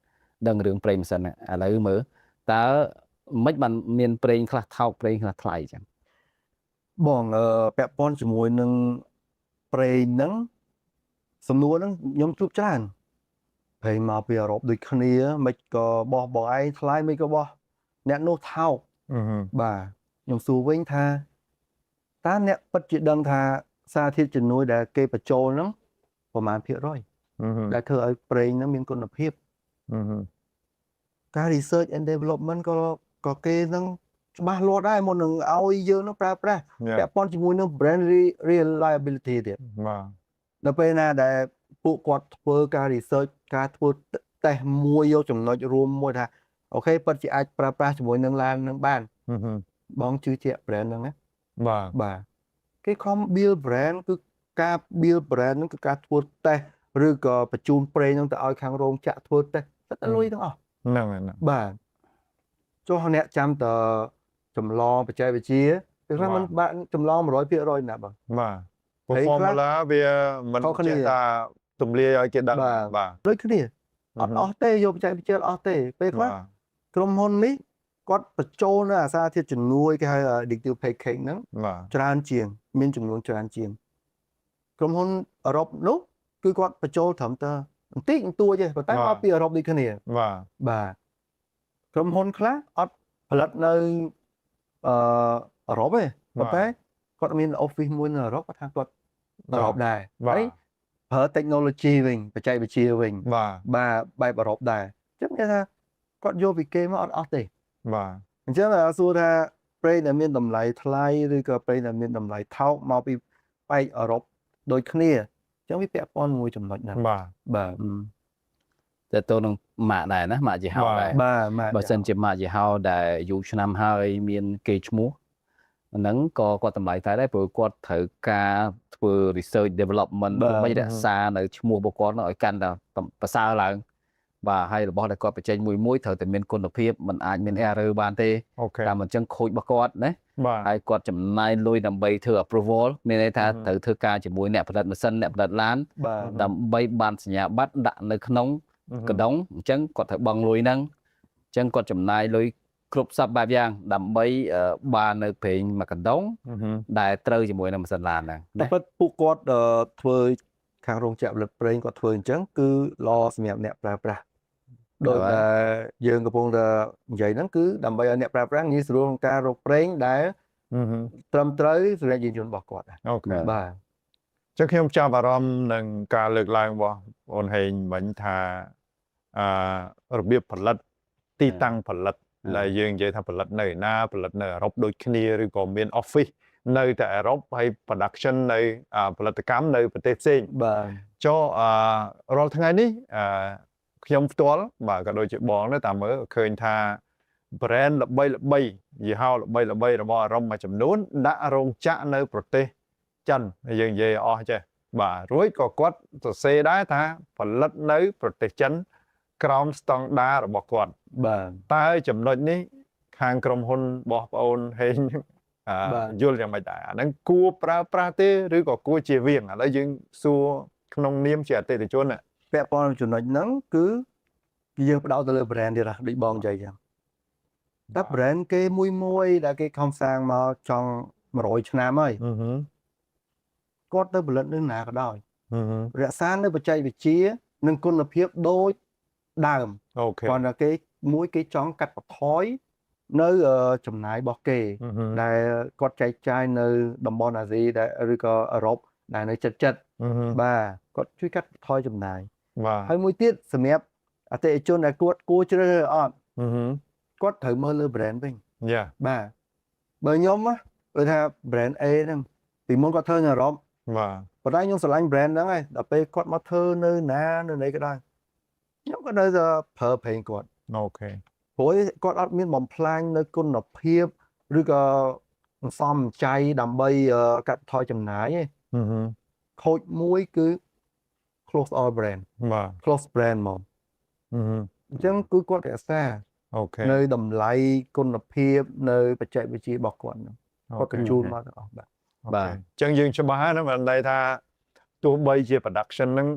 ដឹងរឿងប្រេងម៉ាស៊ីនឥឡូវមើលតើមិនបានមានប្រេងខ្លះថោកប្រេងខ្លះថ្លៃចឹង បងពាក់ព័ន្ធជាមួយនឹងប្រេងហ្នឹងសំណួរហ្នឹងខ្ញុំជួបច្រើនប្រេងមកពីអឺរ៉ុបដូចគ្នាមិនក៏បោះបងឯងថ្លៃមិនក៏បោះអ្នកនោះថោកបាទខ្ញុំសួរវិញថាតើអ្នកពិតជាដឹងថាសារធាតុជំនួយដែលគេបញ្ចូលហ្នឹងប្រមាណភាគរយដែលធ្វើឲ្យប្រេងហ្នឹងមានគុណភាពការ research and development ក៏គេហ្នឹងច្បាស់លាស់ដែរមុននឹងឲ្យយើងនឹងប្រើប្រាស់ពាក់ព័ន្ធជាមួយនឹង brand reliability ទៀតបាទ ដល់ពេលណាដែលពួកគាត់ធ្វើការ research ការធ្វើ test មួយយកចំណុចរួមមួយថាអូខេពិតជាអាចប្រើប្រាស់ជាមួយនឹងឡាននឹងបានបងជឿជាក់ brand ហ្នឹងណាបាទគេខំ build brand គឺការ build brand ហ្នឹងគឺការធ្វើ test ឬក៏បញ្ជូនប្រេងហ្នឹងទៅឲ្យខាងរោងចក្រធ្វើ test តែលុយទាំងអស់ ហ្នឹង បាទចុះអ្នកចាំតចម្លងបច្ចេកវិទ្យាពេលខ្លះมันបានចម្លង 100% ណាបងបាទ formula វាមិនចេះថាទម្លាយឲ្យគេដឹងបាទដូចគ្នាអត់អស់ទេយកបច្ចេកវិទ្យាអត់ទេពេលខ្លះក្រុមហ៊ុននេះគាត់បញ្ចូលនៅអាសារធាតុជំនួយគេហៅ addictive packaging ហ្នឹងច្រើនជាងមានចំនួនច្រើនជាងក្រុមហ៊ុនអឺរ៉ុបនោះគឺគាត់បញ្ចូលត្រឹមតែបន្តិចបន្តួចទេប៉ុន្តែមកពីអឺរ៉ុបដូចគ្នាបាទក្រុមហ៊ុនខ្លះអត់ផលិតនៅអឺរ៉ុបទេប៉ុន្តែគាត់មាន office មួយនៅអឺរ៉ុបគាត់ថាគាត់អឺរ៉ុបដែរហើយប្រើ technology វិញបច្ចេកវិទ្យាវិញបាទបែបអឺរ៉ុបដែរអញ្ចឹងគេថាគាត់យកពីគេមកអត់អស់ទេបាទអញ្ចឹងសួរថាប្រេងដែលមានតម្លៃថ្លៃឬក៏ប្រេងដែលមានតម្លៃថោកមកពីបែបអឺរ៉ុបដូចគ្នាអញ្ចឹងវាពាក់ព័ន្ធមួយចំណុចហ្នឹងបាទតែទៅនឹងម៉ាកដែរណាម៉ាកយីហោដែរបាទបើសិនជាម៉ាកយីហោដែលយូរឆ្នាំហើយមានគេឈ្មោះហ្នឹងក៏គាត់តម្លៃតែដែរព្រោះគាត់ត្រូវការធ្វើ research development ដើម្បីរក្សានៅឈ្មោះរបស់គាត់ឲ្យកាន់តែប្រសើរឡើងបាទហើយរបស់ដែលគាត់បញ្ចេញមួយត្រូវតែមានគុណភាពមិនអាចមាន error បានទេតែមិនចឹងខូចរបស់គាត់ណាហើយគាត់ចំណាយលុយដើម្បីធ្វើ approval មានន័យថាត្រូវធ្វើការជាមួយអ្នកផលិតម៉ាស៊ីនអ្នកផលិតឡានដើម្បីបានសញ្ញាបត្រដាក់នៅក្នុងកណ្ដុងអញ្ចឹងគាត់ត្រូវបង់លុយហ្នឹងអញ្ចឹងគាត់ចំណាយលុយគ្រប់សពបែបយ៉ាងដើម្បីបាននៅប្រេងមួយកណ្ដុងដែលត្រូវជាមួយនឹងម៉ាស៊ីនឡានហ្នឹងតែពិតពួកគាត់ធ្វើខាងរោងចក្រផលិតប្រេងគាត់ធ្វើអញ្ចឹងគឺល្អសម្រាប់អ្នកប្រើប្រាស់ដោយតែយើងកំពុងតែនិយាយហ្នឹងគឺដើម្បីឲ្យអ្នកប្រើប្រាស់ងាយស្រួលក្នុងការរកប្រេងដែលត្រឹមត្រូវសម្រាប់យានយន្តរបស់គាត់អូខេបាទចឹងខ្ញុំចាប់អារម្មណ៍នឹងការលើកឡើងរបស់បងហេងមិញថារបៀបផលិតទីតាំងផលិតដែលយើងនិយាយថាផលិតនៅណាផលិតនៅអឺរ៉ុបដូចគ្នាឬក៏មាន office នៅតែអឺរ៉ុបហើយ production នៅផលិតកម្មនៅប្រទេសផ្សេងបាទចុះរាល់ថ្ងៃនេះខ្ញុំផ្ទាល់បាទក៏ដូចជាបងដែរតាមមើលឃើញថា brand ល្បីយីហោល្បីរបស់អារ៉ុបមួយចំនួនដាក់រោងចក្រនៅប្រទេសចិនយើងនិយាយអស់ចេះបាទរួចក៏គាត់សរសេរដែរថាផលិតនៅប្រទេសចិនក្រោមស្តង់ដាររបស់គាត់បាទតែចំណុចនេះខាងក្រុមហ៊ុនរបស់បងអូនហេងយល់យ៉ាងម៉េចដែរអាហ្នឹងគួរប្រើប្រាស់ទេឬក៏គួរជៀសវាងឥឡូវយើងសួរក្នុងនាមជាអតិថិជនពាក់ព័ន្ធចំណុចហ្នឹងគឺយើងបដោតទៅលើ brand ទៀតដូចបងនិយាយចឹងតែ brand គេមួយដែលគេខំសាងមកចង់100ឆ្នាំហើយ គាត់ទៅផលិតនៅណាក៏ដោយ ហឹម រក្សានៅបច្ចេកវិទ្យានិងគុណភាពដូចដើម អូខេ គាត់ថាគេមួយគេចង់កាត់បន្ថយនៅចំណាយរបស់គេ ដែលគាត់ចែកចាយនៅតំបន់អាស៊ីដែលឬក៏អឺរ៉ុបដែលនៅចិត្ត បាទគាត់ជួយកាត់បន្ថយចំណាយ បាទ ហើយមួយទៀតសម្រាប់អតិថិជនដែលគាត់គួរជ្រើសរើសអត់ ហឹម គាត់ត្រូវមើលលើ brand វិញ យ៉ា បាទបើខ្ញុំគាត់ថា brand A ហ្នឹងពីមុនគាត់ធ្វើនៅអឺរ៉ុប បាទ ប៉ុន្តែខ្ញុំស្រឡាញ់ brand ហ្នឹងហើយដល់ពេលគាត់មកធ្វើនៅណានៅណីក៏ដោយខ្ញុំក៏នៅតែប្រើប្រេងគាត់ អូខេ ព្រោះគាត់អត់មានបំផ្លាញនៅគុណភាពឬក៏សំចៃដើម្បីកាត់បន្ថយចំណាយទេ ហឹម ខូចមួយគឺ close all brand បាទ close brand ហ្មង ហឹម អញ្ចឹងគឺគាត់រក្សា អូខេ នៅតម្លៃគុណភាពនៅបច្ចេកវិទ្យារបស់គាត់ហ្នឹងគាត់បញ្ជូនមកទាំងអស់បាទ បាទអញ្ចឹងយើងច្បាស់ហើយណាបានន័យថាទោះបីជា production ហ្នឹង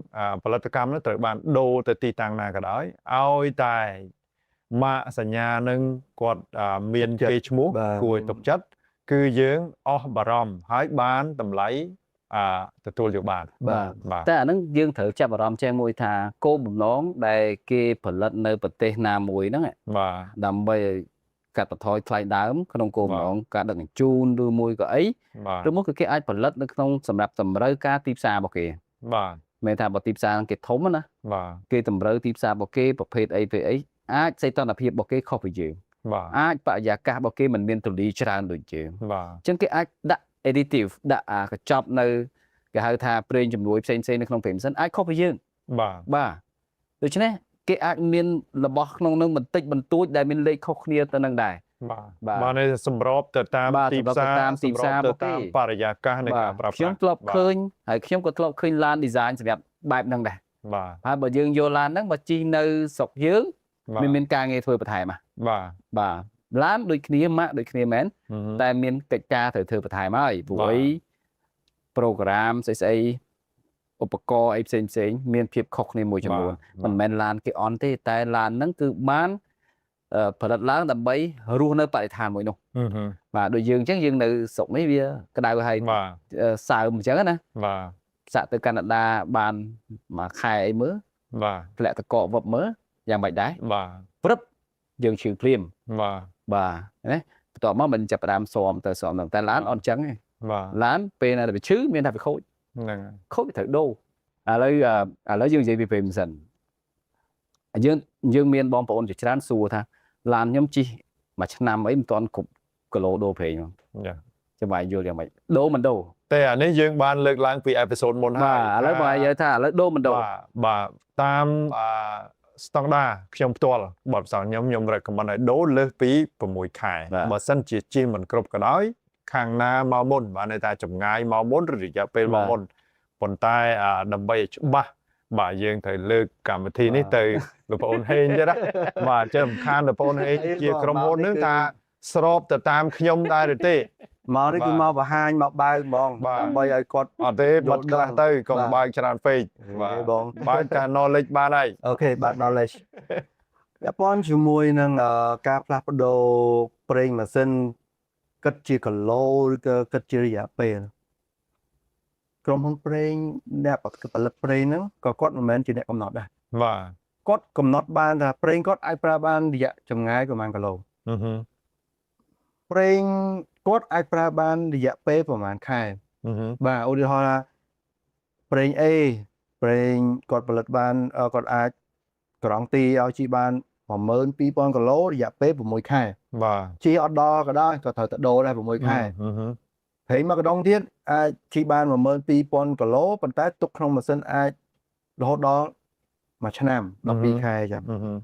ផលិតកម្មហ្នឹងត្រូវបានដូរទៅទីតាំងណាក៏ដោយឲ្យតែម៉ាកសញ្ញានឹងគាត់មានគេឈ្មោះគួរឲ្យទុកចិត្តគឺយើងអស់បារម្ភហើយបានតម្លៃទទួលយកបាន បាទ បាទ តែអាហ្នឹងយើងត្រូវចាប់អារម្មណ៍ចេះមួយថាគោលបំណងដែលគេផលិតនៅប្រទេសណាមួយហ្នឹង បាទ ដើម្បីឲ្យកាត់បន្ថយថ្លៃដើមក្នុងគោលបំណងការដឹកជញ្ជូនឬមួយក៏អី បាទ ឬមកគឺគេអាចផលិតនៅក្នុងសម្រាប់តម្រូវការទីផ្សាររបស់គេ បាទ មិនថាបើទីផ្សារគេធំណា បាទ គេតម្រូវទីផ្សាររបស់គេប្រភេទអីអាចសីតុណ្ហភាពរបស់គេខុសពីយើង បាទ អាចបរិយាកាសរបស់គេមិនមានទូលាយច្រើនដូចយើង បាទ អញ្ចឹងគេអាចដាក់ additive ដាក់កញ្ចប់នៅគេហៅថាប្រេងជំនួយផ្សេងៗនៅក្នុងប្រេងម៉ាស៊ីនអាចខុសពីយើង បាទ បាទដូច្នេះគេអាចមានរបស់ក្នុងនឹងបន្តិចបន្តួចដែលមានលេខខុសគ្នាទៅនឹងដែរ បាទ បាទ បាទនេះសម្របទៅតាម បាទ ទីផ្សារ សម្របទៅតាមទីផ្សារ សម្រប របស់គេ ទៅតាមបរិយាកាសនៃការប្រើប្រាស់ ខ្ញុំធ្លាប់ឃើញហើយខ្ញុំក៏ធ្លាប់ឃើញឡាន design សម្រាប់បែបហ្នឹងដែរ បាទ ហើយបើយើងយកឡានហ្នឹងមកជិះនៅស្រុកយើង បាទ មានការងារធ្វើបន្ថែម បាទ បាទឡានដូចគ្នាម៉ាកដូចគ្នាមែន ហឹម តែមានកិច្ចការត្រូវធ្វើបន្ថែមហើយព្រោះ បាទ អី program ស្អីឧបករណ៍អីផ្សេងមានភាពខុសគ្នាមួយចំនួន បាទ មិនមែនឡានគេអន់ទេតែឡានហ្នឹងគឺបានផលិតឡើងដើម្បីរស់នៅបរិស្ថានមួយនោះ ហឹមហឹម បាទដូចយើងអញ្ចឹងយើងនៅស្រុកនេះវាក្តៅហើយ បាទ សើមអញ្ចឹងណា បាទ សាក់ទៅកាណាដាបានមួយខែអីមើល បាទ ធ្លាក់តកកវឹបមើលយ៉ាងម៉េចដែរ បាទ ព្រឹបយើងឈឺភ្លាម បាទ បាទណាបន្ទាប់មកមិនចាប់ផ្ដើមស៊ាំទៅស៊ាំទៅតែឡានអត់អញ្ចឹងទេ បាទ ឡានពេលណាវាឈឺមានថាវាខូច ហ្នឹងហើយ ខូចវាត្រូវដូរឥឡូវយើងនិយាយពីពេលមិនសិនយើងមានបងប្អូនជាច្រើនសួរថាឡានខ្ញុំជិះមួយឆ្នាំអីមិនទាន់គ្រប់គីឡូដូរប្រេងហ្មង យ៉ា ចាំបាយយល់យ៉ាងម៉េចដូរមិនដូរ តែអានេះយើងបានលើកឡើងពីអេពីសូតមុនហើយ បាទឥឡូវបងនិយាយថាឥឡូវដូរមិនដូរ បាទតាមស្តង់ដាខ្ញុំផ្ទាល់បទពិសោធន៍ខ្ញុំ recommend ឲ្យដូរលើសពី6ខែបើសិនជាជិះមិនគ្រប់ក៏ដោយខាងណាមកមុនបានន័យថាចម្ងាយមកមុនឬរយៈពេលមកមុនប៉ុន្តែដើម្បីឲ្យច្បាស់បាទយើងត្រូវលើកកម្មវិធីនេះទៅលោកប្អូនហេងទៀតណាបាទអញ្ចឹងសំខាន់លោកប្អូនហេងជាក្រុមហ៊ុននឹងថាស្របទៅតាមខ្ញុំដែរឬទេ មកនេះគឺមកបង្ហាញមកបើកហ្មង បាទ ដើម្បីឲ្យគាត់ អត់ទេបិទខ្លះទៅកុំ បាទ បើកច្រើនពេក ហេបង បើកតែ knowledge បានហើយ អូខេបាទ knowledge ពាក់ព័ន្ធជាមួយនឹងការផ្លាស់ប្ដូរប្រេងម៉ាស៊ីនគិតជាគីឡូឬក៏គិតជារយៈពេលក្រុមហ៊ុនប្រេងអ្នកផលិតប្រេងហ្នឹងក៏គាត់មិនមែនជាអ្នកកំណត់ដែរ បាទ គាត់កំណត់បានថាប្រេងគាត់អាចប្រើបានរយៈចម្ងាយប្រហែលគីឡូ ហឹមហឹម ប្រេងគាត់អាចប្រើបានរយៈពេលប្រហែលខែ ហឹមហឹម បាទឧទាហរណ៍ថាប្រេង A ប្រេងគាត់ផលិតបានគាត់អាចក្រងទីឲ្យជីបាន12000គីឡូរយៈពេល6ខែ បាទ ជីអត់ដល់ក៏ដោយក៏ត្រូវតែដូរដែរ6ខែ ហឹមហឹម ប្រេងមកកដងទៀតអាចជីបាន12000គីឡូប៉ុន្តែទុកក្នុងម៉ាស៊ីនអាចរហូតដល់1ឆ្នាំ12ខែចឹង ហឹមហឹម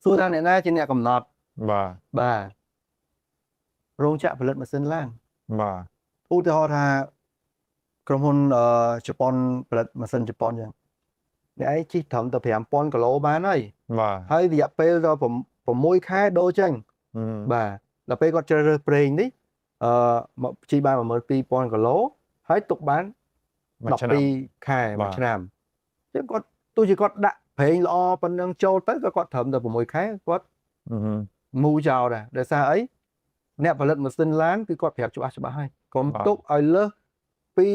សួរថាអ្នកណាជាអ្នកកំណត់ បាទ បាទរោងចក្រផលិតម៉ាស៊ីនឡាន បាទ ឧទាហរណ៍ថាក្រុមហ៊ុនជប៉ុនផលិតម៉ាស៊ីនជប៉ុនចឹងអ្នកឯងជិះត្រឹមតែ5000គីឡូបានហើយ បាទ ហើយរយៈពេលដល់6ខែដូរចេញ ហឹម បាទដល់ពេលគាត់ជ្រើសរើសប្រេងនេះមកជីបាន12000គីឡូហើយទុកបាន មួយឆ្នាំ 12ខែ បា មួយ ទ ឆ្នាំអញ្ចឹងគាត់ទោះជាគាត់ដាក់ប្រេងល្អប៉ុណ្ណឹងចូលទៅក៏គាត់ត្រឹមតែ6ខែគាត់ ហឹមហឹម មូចោលដែរដោយសារអីអ្នកផលិតម៉ាស៊ីនឡានគឺគាត់ប្រាប់ច្បាស់ហើយកុំទុកឲ្យលើស ពី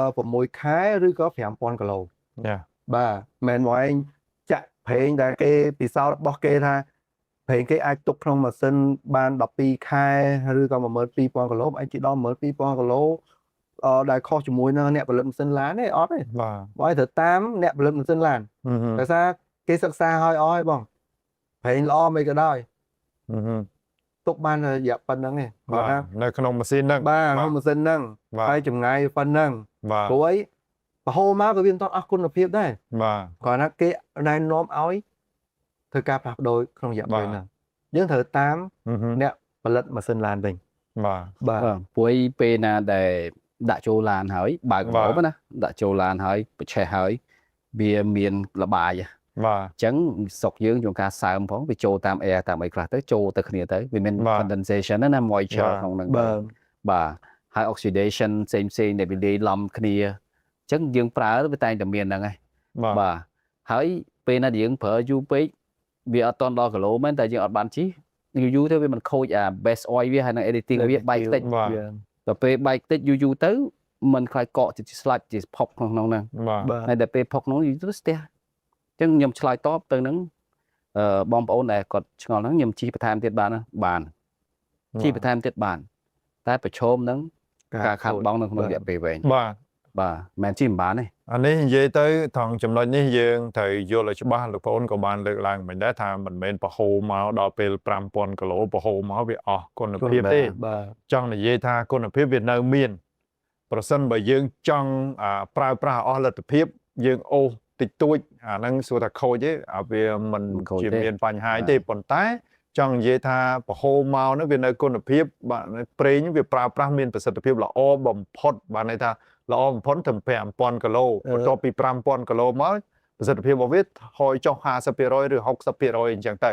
6ខែឬក៏ 5,000 គីឡូ យ៉ា បាទមិនមកឯងចាក់ប្រេងដែលគេពិសោធន៍របស់គេថាប្រេងគេអាចទុកក្នុងម៉ាស៊ីនបាន12ខែឬក៏12000 គីឡូឯងជិះដល់12000 គីឡូដែលខុសជាមួយនឹងអ្នកផលិតម៉ាស៊ីនឡានទេអត់ទេ បាទ បងឯងត្រូវតាមអ្នកផលិតម៉ាស៊ីនឡានដោយសារគេសិក្សាឲ្យអស់ហើយបងប្រេងល្អមិនក៏ដោយទុកបានរយៈប៉ុណ្្នឹងទេគាត់ថា នៅក្នុងម៉ាស៊ីនហ្នឹង បាទក្នុងម៉ាស៊ីនហ្នឹងហើយចម្ងាយប៉ុណ្្នឹង បាទ ព្រោះអីប្រហូរមកក៏វាមិនទាន់អស់គុណភាពដែរ បាទ គាត់ថាគេណែនាំឲ្យធ្វើការផ្លាស់ប្ដូរក្នុងរយៈពេលហ្នឹងយើងត្រូវតាមអ្នកផលិតម៉ាស៊ីនឡានវិញ បាទ បាទ ព្រោះពេលណាដែលដាក់ចូលឡានហើយបើកបបណាដាក់ចូលឡានហើយប្រឆេះហើយវាមានលបាយ បាទ អញ្ចឹងស្រុកយើងជួនកាលសើមផងវាចូលតាម air តាមអីខ្លះទៅចូលទៅគ្នាទៅវាមាន condensation ណា moisture ក្នុងហ្នឹងបាទហើយ oxidation ផ្សេងៗដែលវាលាយឡំគ្នាអញ្ចឹងយើងប្រើវាតែងតែមានហ្នឹងហើយបាទហើយពេលណាយើងប្រើយូរពេកវាអត់តន់ដល់គីឡូមែនតែយើងអត់បានជីយូរទៅវាមិនខូចអា base oil វាហើយនឹង editing វាបែកតិចដល់ពេលបែកតិចយូរទៅมันខ្លាចកកជាស្លាច់ជាផុកក្នុងហ្នឹង បាទ ហើយដល់ពេលផុកនោះយូរទៅស្ទះអញ្ចឹងខ្ញុំឆ្លើយតបទៅនឹងបងប្អូនដែលគាត់ឆ្ងល់ហ្នឹងខ្ញុំជីបន្ថែមទៀតបានជីបន្ថែមទៀតបានតែប្រឈមនឹងការខាត់បងនៅក្នុងរយៈពេលវែង បាទមិនជីមិនបានទេ អានេះនិយាយទៅត្រង់ចំណុចនេះយើងត្រូវយល់ឲ្យច្បាស់លោកប្អូនក៏បានលើកឡើងមិនដែរថាមិនមែនប្រហូរមកដល់ពេល 5000 គីឡូប្រហូរមកវាអស់គុណភាពទេ បាទ ចង់និយាយថាគុណភាពវានៅមានប្រសិនបើយើងចង់ប្រើប្រាស់អស់លទ្ធភាពយើងអូសតិចតួចអាហ្នឹងសួរថាខូចទេវាមិនជាមានបញ្ហាទេប៉ុន្តែចង់និយាយថាប្រហូរមកនោះវានៅគុណភាពបាទប្រេងវាប្រើប្រាស់មានប្រសិទ្ធភាពល្អបំផុតបាទន័យថាល្អបំផុតถึง 5000 គីឡូបន្ទាប់ពី 5000 គីឡូមកប្រសិទ្ធភាពរបស់វាហយចុះ 50% ឬ 60% អញ្ចឹងទៅ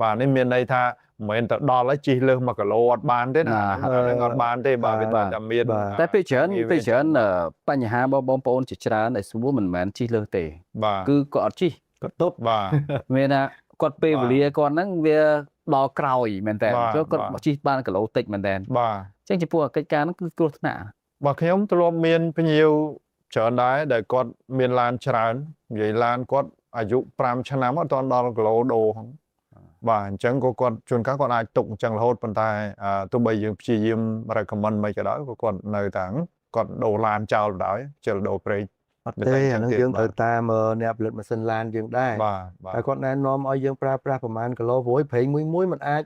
បាទនេះមានន័យថាមិនមែនទៅដល់ហើយជីលើស1គីឡូអត់បានទេណាហ្នឹងអត់បានទេបាទវាតែមាន តែពេលច្រើនបញ្ហាបងប្អូនជាច្រើនដែលសួរមិនមែនជីលើសទេ បាទ គឺគាត់អត់ជី គាត់ទប់ បាទ មានថាគាត់ពេលវេលាគាត់ហ្នឹងវាដល់ក្រោយមែនតើគាត់ជីបានគីឡូតិចមែនតើ បាទ អញ្ចឹងចំពោះកិច្ចការហ្នឹងគឺគ្រោះថ្នាក់ បាទខ្ញុំធ្លាប់មានភ្ញៀវច្រើនដែរដែលគាត់មានឡានច្រើននិយាយឡានគាត់អាយុ5ឆ្នាំអត់ដល់គីឡូដូហ្នឹងបាទអញ្ចឹងក៏គាត់ជួនកាលគាត់អាចទុកអញ្ចឹងរហូតប៉ុន្តែទោះបីយើងព្យាយាម recommend មិនក៏ដោយក៏គាត់នៅតែគាត់ដូរឡានចោលបណ្ដោយជិលដូរប្រេង អត់ទេអាហ្នឹងយើងត្រូវតាមអ្នកផលិតម៉ាស៊ីនឡានយើងដែរ បាទ តែគាត់ណែនាំឲ្យយើងប្រើប្រាស់ប្រមាណគីឡូព្រោះប្រេងមួយមិនអាច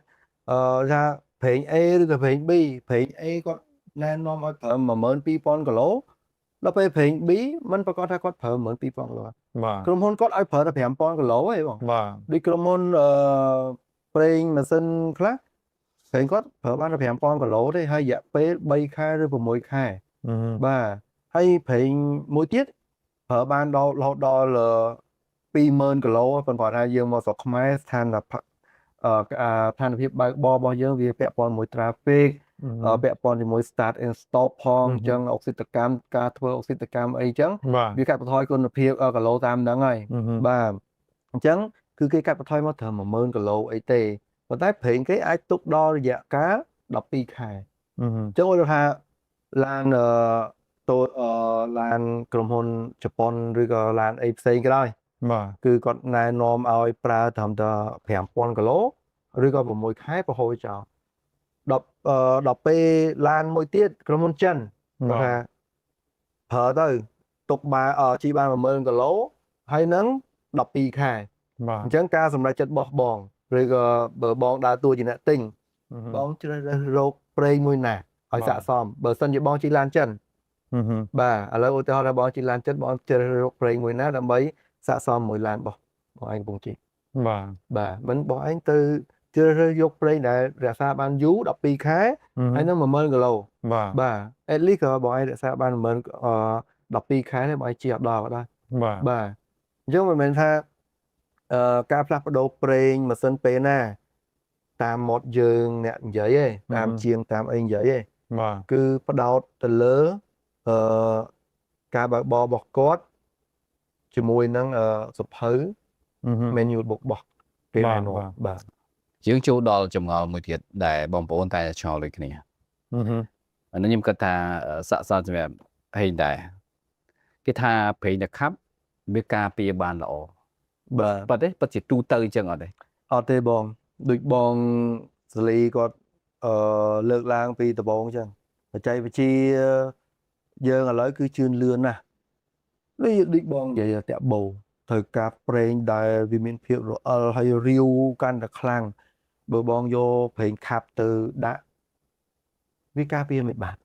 ថាប្រេង A ឬក៏ប្រេង B ប្រេង A គាត់ណែនាំឲ្យប្រើ 12000 គីឡូដល់ពេលប្រេង B មិនប្រកាសថាគាត់ប្រើ 12000 គីឡូ បាទ ក្រុមហ៊ុនគាត់ឲ្យប្រើតែ 5000 គីឡូទេបង បាទ ដូចក្រុមហ៊ុនប្រេងម៉ាស៊ីនខ្លះប្រេងគាត់ប្រើបានតែ 5000 គីឡូទេហើយរយៈពេល3ខែឬ6ខែបាទហើយប្រេងមួយទៀតប្រើបានដល់រហូតដល់20000 គីឡូប៉ុន្តែថាយើងមកស្រុកខ្មែរស្ថានភាពបើកបររបស់យើងវាពាក់ព័ន្ធមួយ traffic ពាក់ព័ន្ធជាមួយ start and stop ផងអញ្ចឹងអុកស៊ីតកម្មការធ្វើអុកស៊ីតកម្មអីអញ្ចឹងវាកាត់បន្ថយគុណភាពគីឡូតាមហ្នឹងហើយបាទអញ្ចឹងគឺគេកាត់បន្ថយមកត្រឹម 10000 គីឡូអីទេប៉ុន្តែប្រេងគេអាចទុកដល់រយៈកាល12ខែអញ្ចឹងគាត់ថាឡានឡានក្រុមហ៊ុនជប៉ុនឬក៏ឡានអីផ្សេងក៏ដោយ បាទ គឺគាត់ណែនាំឲ្យប្រើត្រឹមតែ5000 គីឡូឬក៏6ខែប្រហូរចោលដល់ពេលឡានមួយទៀតក្រុមហ៊ុនចិនគាត់ថាប្រើទៅទុកបានជីបាន 10000 គីឡូហើយនឹង12ខែ បាទ អញ្ចឹងការសម្រេចចិត្តរបស់បងឬក៏បើបងដើរតួជាអ្នកទិញបងជ្រើសរើសរកប្រេងមួយណាឲ្យស័ក្តិសមបើសិនជាបងជិះឡានចិនបាទឥឡូវឧទាហរណ៍ថាបងជិះឡានចិនបងជ្រើសរើសរកប្រេងមួយណាដើម្បីស័ក្តិសមមួយឡានបងឯងកំពុងជិះ បាទមិនបងឯងទៅជ្រើសរើសយកប្រេងដែលរក្សាបានយូរ12ខែហើយនឹង 10000 គីឡូ បាទ at least ក៏បងឯងរក្សាបាន 12ខែទេបងឯងជិះអត់ដល់ក៏ដោយបាទអញ្ចឹងមិនមែនថាការផ្លាស់ប្ដូរប្រេងម៉ាស៊ីនពេលណាតាមម៉ូតយើងអ្នកនិយាយទេតាមជាងតាមអីនិយាយទេគឺផ្ដោតទៅលើការបើកបររបស់គាត់ជាមួយនឹងសភៅ manual book របស់គេណែនាំបាទ យើងចូលដល់ចម្ងល់មួយទៀតដែលបងប្អូនតែឆ្ងល់ដូចគ្នាអានេះខ្ញុំគិតថាស័ក្តិសមសម្រាប់ hình đại cái tha phê là khắp với ca bia bàn lọ បាទ bật đấy bật chỉ tu tư chẳng ở đây អត់ទេបងដូចបងសលីគាត់លើកឡើងពីដំបូងអញ្ចឹងបច្ចេកវិទ្យាយើងឥឡូវគឺជឿនលឿនណាស់ដូចបងនិយាយតាក់បោត្រូវការប្រេងដែលវាមានភាពរអិលហើយរាវកាន់តែខ្លាំងបើបងយកប្រេងខាប់ទៅដាក់វាការពារមិនបាន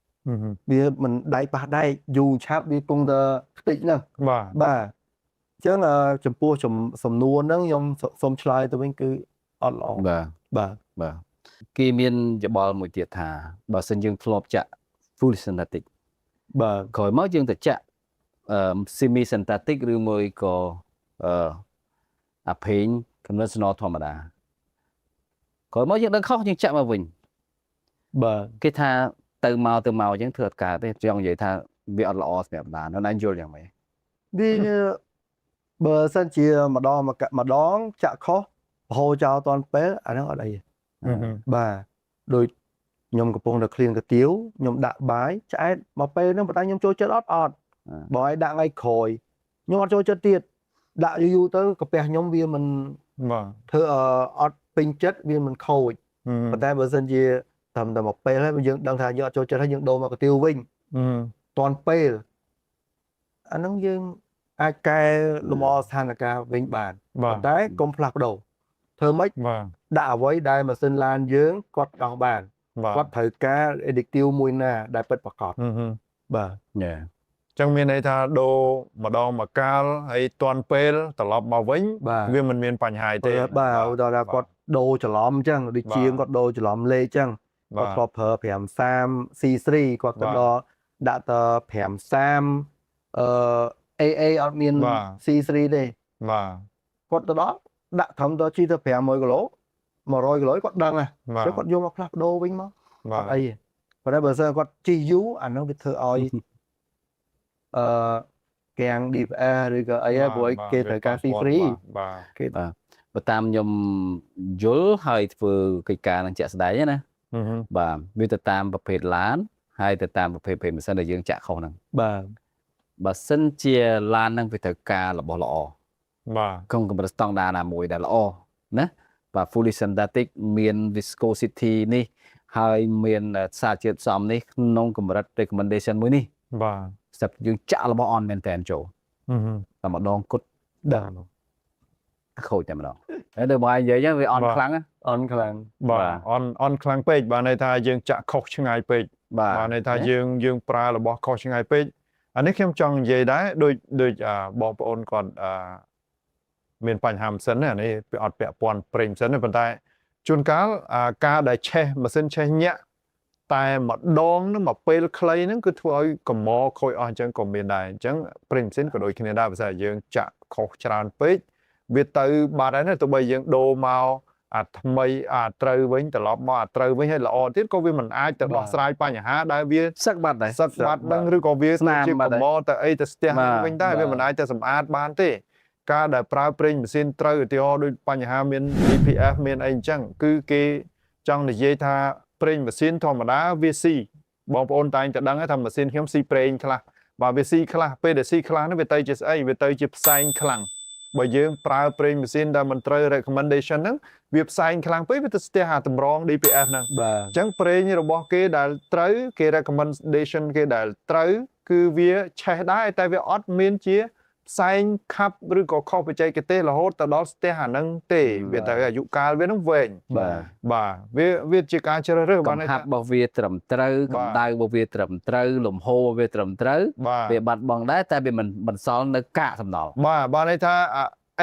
វាមិនដៃប៉ះដៃយូរឆាប់វាគង់តែខ្ទេចហ្នឹង បាទ បាទអញ្ចឹងចំពោះសំណួរហ្នឹងខ្ញុំសូមឆ្លើយទៅវិញគឺអត់ល្អ បាទ បាទ បាទគេមានយោបល់មួយទៀតថាបើសិនយើងធ្លាប់ចាក់ full synthetic បាទ ក្រោយមកយើងទៅចាក់semi synthetic ឬមួយក៏អាផេង conventional ធម្មតាក្រោយមកយើងដឹងខុសយើងចាក់មកវិញ បាទ គេថាទៅមកអញ្ចឹងធ្វើអត់កើតទេចង់និយាយថាវាអត់ល្អសម្រាប់បានណាយល់យ៉ាងម៉េច វាបើសិនជាម្ដងចាក់ខុសប្រហូរចោលតន់ពេលអាហ្នឹងអត់អីបាទដូចខ្ញុំកំពុងតែឃ្លៀងកាទៀវខ្ញុំដាក់បាយឆ្អែតមកពេលហ្នឹងប៉ុន្តែខ្ញុំចូលចិត្តអត់បើឲ្យដាក់ថ្ងៃក្រោយខ្ញុំអត់ចូលចិត្តទៀតដាក់យូរទៅកាពះខ្ញុំវាមិន បាទ ធ្វើអត់ពេញចិត្តវាមិនខូចប៉ុន្តែបើសិនជាតាមតែមកពេលហើយយើងដឹងថាយើងអត់ចូលចិត្តហើយយើងដូរមកកាទៀវវិញតន់ពេលអាហ្នឹងយើងអាចកែលម្អស្ថានភាពវិញបានប៉ុន្តែកុំផ្លាស់ប្ដូរធ្វើម៉េច បាទ ដាក់អ្វីដែលម៉ាស៊ីនឡានយើងគាត់ដោះបាន បាទ គាត់ត្រូវការ addictive មួយណាដែលពិតប្រាកដបាទ ញ៉េ ចឹងមានន័យថាដូរម្ដងមកកាលហើយតន់ពេលត្រឡប់មកវិញ បាទ វាមិនមានបញ្ហាទេ បាទឧទាហរណ៍ថាគាត់ដូរច្រឡំអញ្ចឹងដូចជាងគាត់ដូរច្រឡំលេខអញ្ចឹង បា គាត់ ទ ធ្លាប់ប្រើ 530 C3 គាត់ទៅដល់ដាក់ទៅ530AA អត់មាន C3 ទេ បាទ គាត់ទៅដល់ដាក់ត្រឹមទៅជីទៅ500គីឡូ100គីឡូគាត់ដឹងហ่ะ បាទ ចឹងគាត់យកមកផ្លាស់ប្ដូរវិញមក បា អ ទ ត់អីទេប៉ុន្តែបើសិនគាត់ជីយូរអានោះវាធ្វើឲ្យកាំង DPR ឬក៏អីហើយព្រោះគេត្រូវការ C3 បាទ គេ បើតាមខ្ញុំយល់ហើយធ្វើកិច្ចការនឹងជាក់ស្ដែងណាបាទវាទៅតាមប្រភេទឡានហើយទៅតាមប្រភេទម៉ាស៊ីនដែលយើងចាក់ខុសហ្នឹង បាទ បើសិនជាឡានហ្នឹងវាត្រូវការរបស់ល្អ បាទ ក្នុងកម្រិតស្តង់ដារណាមួយដែលល្អណាបាទ fully synthetic មាន viscosity នេះហើយមានសារជាតិផ្សំនេះក្នុងកម្រិត recommendation មួយនេះ បាទ ស្រាប់យើងចាក់របស់អនមែនតែនចូលតែម្ដងគត់ ដល់ ខូចតែម្ដងហើយដល់មកនិយាយចឹងវាអន់ខ្លាំងណា អន់ខ្លាំង បាទអន់ខ្លាំងពេកបាទន័យថាយើងចាក់ខុសឆ្ងាយពេក បាទ បាទន័យថាយើងប្រើរបស់ខុសឆ្ងាយពេកអានេះខ្ញុំចង់និយាយដែរដូចបងប្អូនគាត់មានបញ្ហាម៉ាស៊ីនណានេះអត់ពាក់ព័ន្ធប្រេងម៉ាស៊ីនទេប៉ុន្តែជួនកាលការដែលឆេះម៉ាស៊ីនឆេះញាក់តែម្ដងហ្នឹងមកពេលខ្លីហ្នឹងគឺធ្វើឲ្យកម្មខូចអស់អញ្ចឹងក៏មានដែរអញ្ចឹងប្រេងម៉ាស៊ីនក៏ដូចគ្នាដែរបើស្អីយើងចាក់ខុសច្រើនពេកវាទៅបាត់ហើយណាទោះបីយើងដូរមកថ្មីត្រូវវិញត្រឡប់មកត្រូវវិញហើយល្អទៀតក៏វាមិនអាចទៅដោះស្រាយបញ្ហាដែលវា សឹកបាត់ដែរ សឹកបាត់ដឹងឬក៏វា ស្នាម ជា បាត់ កម្ ហើយ មទៅអីទៅស្ទះវិញដែរវាមិនអាចទៅសម្អាតបានទេការដែលប្រើប្រេងម៉ាស៊ីនត្រូវឧទាហរណ៍ដូចបញ្ហាមាន DPF មានអីអញ្ចឹងគឺគេចង់និយាយថាប្រេងម៉ាស៊ីនធម្មតាវាស៊ីបងប្អូនតែងតែដឹងថាម៉ាស៊ីនខ្ញុំស៊ីប្រេងខ្លះបើវាស៊ីខ្លះពេលដែលស៊ីខ្លះនោះវាទៅជាស្អីវាទៅជាផ្សែងខ្លាំងបើយើងប្រើប្រេងម៉ាស៊ីនដែលមិនត្រូវ recommendation ហ្នឹងវាផ្សែងខ្លាំងពេកវាទៅស្ទះអាតម្រង DPF ហ្នឹង បាទ អញ្ចឹងប្រេងរបស់គេដែលត្រូវគេ recommendation គេដែលត្រូវគឺវាឆេះដែរតែវាអត់មានជាផ្សែងខាប់ឬក៏ខុសបច្ចេកទេសរហូតទៅដល់ស្ទះអាហ្នឹងទេវាទៅអាយុកាលវាហ្នឹងវែង បាទ បាទវាជាការជ្រើសរើស កំ ន័យ ហា ថា ប់របស់វាត្រឹមត្រូវកម្ដៅរបស់វាត្រឹមត្រូវលំហូររបស់វាត្រឹមត្រូវ បាទ វាបាត់បង់ដែរតែវាមិនបន្សល់នៅកាកសំណល់ បាទន័យថា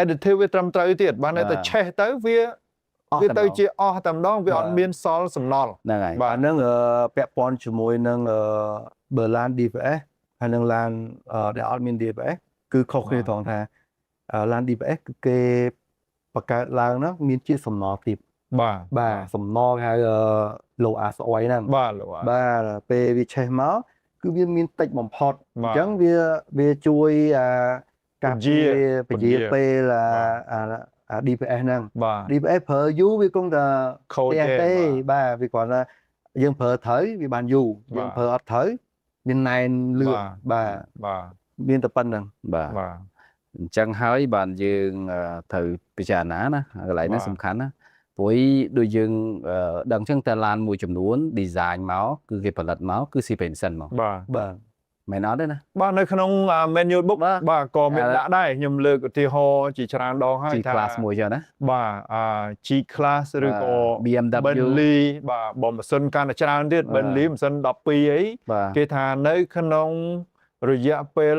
additive វាត្រឹមត្រូវទៀតបាទន័យថាឆេះទៅវាទៅជាអស់តែម្ដងវាអត់មានសល់សំណល់ ហ្នឹងហើយ បាទហ្នឹងពាក់ព័ន្ធជាមួយនឹងបើឡាន DPS ហើយនឹងឡានដែលអត់មាន DPS គឺខុសគ្នាត្រង់ថាឡាន DPS គឺគេបង្កើតឡើងហ្នឹងមានជាសំណល់ទីប បាទ បាទសំណល់គេហៅលោអាស្អុយហ្នឹង បាទលោក បាទពេលវាឆេះមកគឺវាមានតិចបំផុត បាទ អញ្ចឹងវាជួយការពារពជាពេលDPS ហ្នឹង បាទ DPS ប្រើយូរវាគង់តែ ខូចទេ ទេបាទវាគ្រាន់តែយើងប្រើត្រូវវាបានយូរយើងប្រើអត់ត្រូវ មានណែនលឿនបាទ បាទ មានតែប៉ុណ្្នឹង បាទ បាទ អញ្ចឹងហើយបានយើងត្រូវពិចារណាណាកន្លែងនេះសំខាន់ណាព្រោះដូចយើងដឹងចឹងតែឡានមួយចំនួន design មកគឺគេផលិតមកគឺ C Benson មក បាទ បាទ មែនអត់ទេណា បាទនៅក្នុង manual book បាទ បាទក៏មានដាក់ដែរខ្ញុំលើកឧទាហរណ៍ជាច្រើនដងហើយ G class មួយចឹងណា បាទ G class ឬក៏ BMW Bentley បាទបើម៉ាស៊ីនកាន់តែច្រើនទៀត Bentley ម៉ាស៊ីន12អី បាទ គេថានៅក្នុងរយៈពេល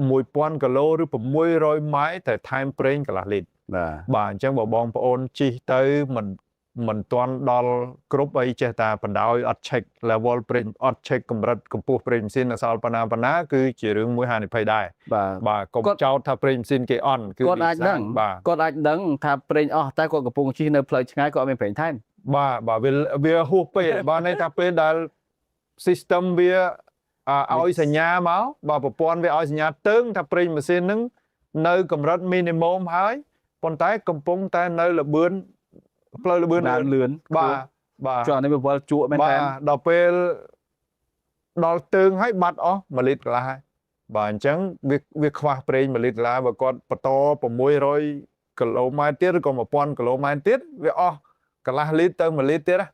1000 គីឡូឬ600ម៉ៃល៍តែថែមប្រេងកន្លះលីត្រ បាទ បាទអញ្ចឹងបើបងប្អូនជិះទៅមិនទាន់ដល់គ្រប់អីចេះតែបណ្ដោយអត់ check level ប្រេងអត់ check កម្រិតកម្ពស់ប្រេងម៉ាស៊ីនអសល់ប៉ុណ្ណាគឺជារឿងមួយហានិភ័យដែរ បាទ បាទកុំចោទថាប្រេងម៉ាស៊ីនគេអន់គឺ គាត់អាចដឹង បាទ គាត់អាចដឹងថាប្រេងអស់តែគាត់កំពុងជិះនៅផ្លូវឆ្ងាយគាត់អត់មានប្រេងថែម បាទវាហួសពេកបាទន័យថាពេលដែល system វាឲ្យសញ្ញាមកបាទប្រព័ន្ធវាឲ្យសញ្ញាតឹងថាប្រេងម៉ាស៊ីនហ្នឹងនៅកម្រិត minimum ហើយប៉ុន្តែកំពុងតែនៅលបឿនផ្លូវលបឿន ដើរលឿន បាទ ចុះនេះវាវល់ជក់មែន បាទ តើ ដល់ពេលដល់ទើងហើយបាត់អស់1លីត្រកន្លះហើយបាទអញ្ចឹងវាខ្វះប្រេង1លីត្រកន្លះបើគាត់បន្ត600គីឡូម៉ែត្រទៀតឬក៏1000គីឡូម៉ែត្រទៀតវាអស់កន្លះលីត្រទៅ1លីត្រទៀតណា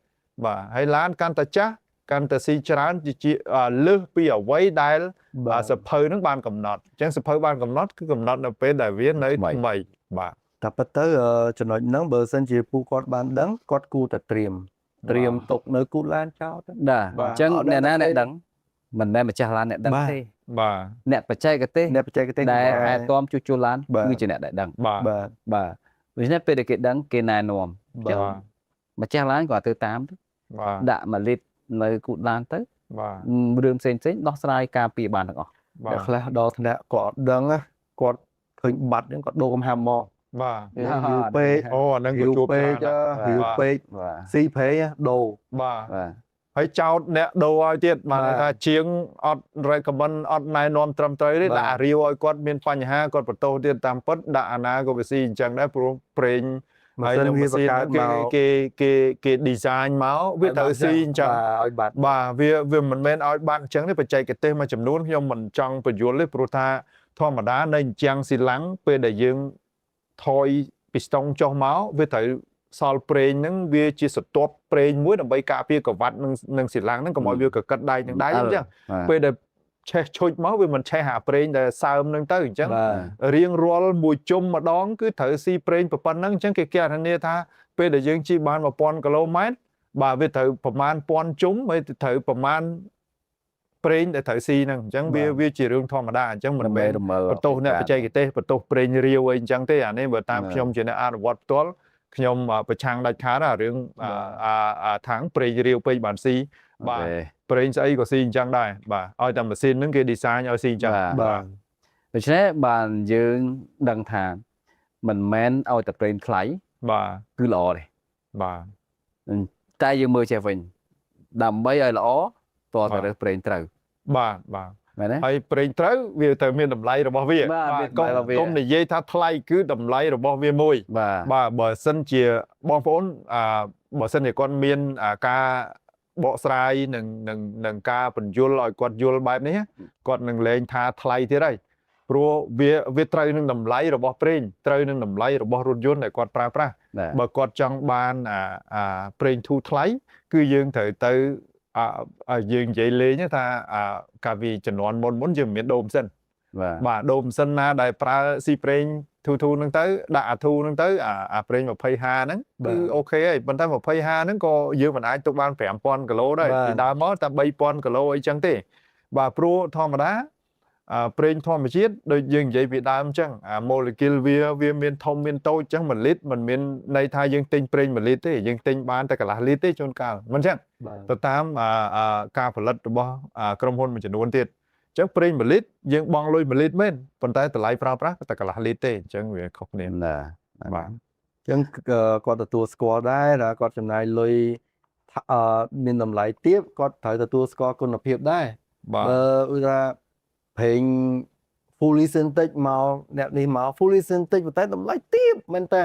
បាទហើយឡានកាន់តែចាស់កាន់តែស៊ីច្រើនជាលើសពីអ្វីដែលសភៅនឹងបានកំណត់អញ្ចឹងសភៅបានកំណត់គឺកំណត់នៅពេលដែលវានៅថ្មីបាទ តែប៉ុន្តែចំណុចហ្នឹងបើសិនជាពួកគាត់បានដឹងគាត់គួរតែត្រៀមទុកនៅគូឡានចោលទៅ បាទ បាទ អញ្ចឹង អត់ដឹង អ្នកណា ទេ អ្នកដឹងមិនមែនម្ចាស់ឡានអ្នកដឹង បាទ ទេ បាទ អ្នកបច្ចេកទេស អ្នកបច្ចេកទេស ដែល បាទ អាចតមជួសជុលឡាន បាទ គឺជាអ្នកដែលដឹង បាទ បាទ បាទដូច្នេះពេលដែលគេដឹងគេណែនាំ បាទ ម្ចាស់ឡានគាត់ទៅតាមទៅ បាទ ដាក់1លីត្រនៅគូឡានទៅ បាទ រឿងផ្សេងដោះស្រាយការពារបានទាំងអស់ បា អ្នក ទ ខ្លះដល់ថ្នាក់គាត់អត់ដឹងណាគាត់ឃើញបាត់ហ្នឹងគាត់ដូរកំហាំមក បាទ យូរពេក អូអានឹងក៏ យូរ ជួប ពេក ច្រើន យូរពេក បាទ ស៊ីប្រេងដូរ បាទ បាទ ហើយចោតអ្នកដូរឲ្យទៀតបាន បាទ ថាជាងអត់ recommend អត់ណែនាំត្រឹមត្រូវទេ បាទ ដាក់រាវឲ្យគាត់មានបញ្ហាគាត់បន្ទោសទៀតតាមពិតដាក់អាណាក៏វាស៊ីអញ្ចឹងដែរព្រោះប្រេង ម៉ាស៊ីនវាបកកើតមក គេ design មកវាត្រូវស៊ីអញ្ចឹង ឲ្យបាត់ បាទវាមិនមែនឲ្យបាត់អញ្ចឹងទេបច្ចេកទេសមួយចំនួនខ្ញុំមិនចង់បញ្យល់ទេព្រោះថាធម្មតានៅអញ្ចឹងស៊ីឡាំងពេលដែលយើងថយពីស្តុងចុះមកវាត្រូវសល់ប្រេងហ្នឹងវាជាសន្ទាប់ប្រេងមួយដើម្បីការពារក្រវ៉ាត់នឹងស៊ីឡាំងហ្នឹងកុំឲ្យវាកកិតដៃនឹងដៃអញ្ចឹងពេលដែលឆេះឈុចមកវាមិនឆេះអាប្រេងដែលសើមហ្នឹងទៅអញ្ចឹង បាទ រៀងរាល់មួយជុំម្ដងគឺត្រូវស៊ីប្រេងប៉ុណ្ណឹងអញ្ចឹងគេគណនាថាពេលដែលយើងជិះបាន1000គីឡូម៉ែត្របាទវាត្រូវប្រមាណ1000ជុំហើយត្រូវប្រមាណប្រេងដែលត្រូវស៊ីហ្នឹងអញ្ចឹងវាជារឿងធម្មតាអញ្ចឹងមិនមែន រមើល បន្ទោសអ្នកបច្ចេកទេសបន្ទោសប្រេងរាវអីអញ្ចឹងទេអានេះបើតាមខ្ញុំជាអ្នកអនុវត្តផ្ទាល់ខ្ញុំប្រឆាំងដាច់ខាតអារឿងថាងប្រេងរាវពេកបានស៊ីបាទប្រេងស្អីក៏ស៊ីអញ្ចឹងដែរបាទឲ្យតែម៉ាស៊ីនហ្នឹងគេ design ឲ្យស៊ីអញ្ចឹង បាទ ដូច្នេះបានយើងដឹងថាមិនមែនឲ្យតែប្រេងថ្លៃ បាទ គឺល្អទេ បាទ តែយើងមើលចេះវិញដើម្បីឲ្យល្អតើរើសប្រេងត្រូវ បាទ មែនទេ ហើយប្រេងត្រូវវាត្រូវមានតម្លៃរបស់វា បាទមានតម្លៃរបស់វា កុំនិយាយថាថ្លៃគឺតម្លៃរបស់វាមួយ បាទ បាទបើសិនជាបងប្អូនបើសិនជាគាត់មានការបកស្រាយនឹងការបញ្យល់ឲ្យគាត់យល់បែបនេះគាត់នឹងលែងថាថ្លៃទៀតហើយព្រោះវាត្រូវនឹងតម្លៃរបស់ប្រេងត្រូវនឹងតម្លៃរបស់រថយន្តដែលគាត់ប្រើប្រាស់ បាទ បើគាត់ចង់បានប្រេងធូរថ្លៃគឺយើងត្រូវទៅយើងនិយាយលេងថាកាលពីជំនាន់មុនយើងមានដូរម៉ាស៊ីន បាទ បាទដូរម៉ាស៊ីនណាដែលប្រើស៊ីប្រេងធូហ្នឹងទៅដាក់អាធូហ្នឹងទៅអាប្រេង20ហាហ្នឹងគឺអូខេហើយប៉ុន្តែ20ហាហ្នឹងក៏យើងមិនអាចទុកបាន5000គីឡូដែរពីដើមមកតែ3000គីឡូអីចឹងទេបាទព្រោះធម្មតាប្រេងធម្មជាតិដូចយើងនិយាយពីដើមអញ្ចឹងម៉ូលេគុលវាមានធំមានតូចអញ្ចឹង1លីត្រមិនមានន័យថាយើងទិញប្រេង1លីត្រទេយើងទិញបានតែកន្លះលីត្រទេជួនកាលមិនអញ្ចឹង បាទ ទៅតាមការផលិតរបស់ក្រុមហ៊ុនមួយចំនួនទៀតអញ្ចឹងប្រេង1លីត្រយើងបង់លុយ1លីត្រមែនប៉ុន្តែតម្លៃប្រើប្រាស់តែកន្លះលីត្រទេអញ្ចឹងវាខុសគ្នា ណា បាទ អញ្ចឹងគាត់ទទួលស្គាល់ដែរថាគាត់ចំណាយលុយមានតម្លៃទាបគាត់ត្រូវទទួលស្គាល់គុណភាពដែរ បាទ បើឧទាហរណ៍ប្រេង fully synthetic មកអ្នកនេះមក fully synthetic ប៉ុន្តែតម្លៃទាបមែនតើ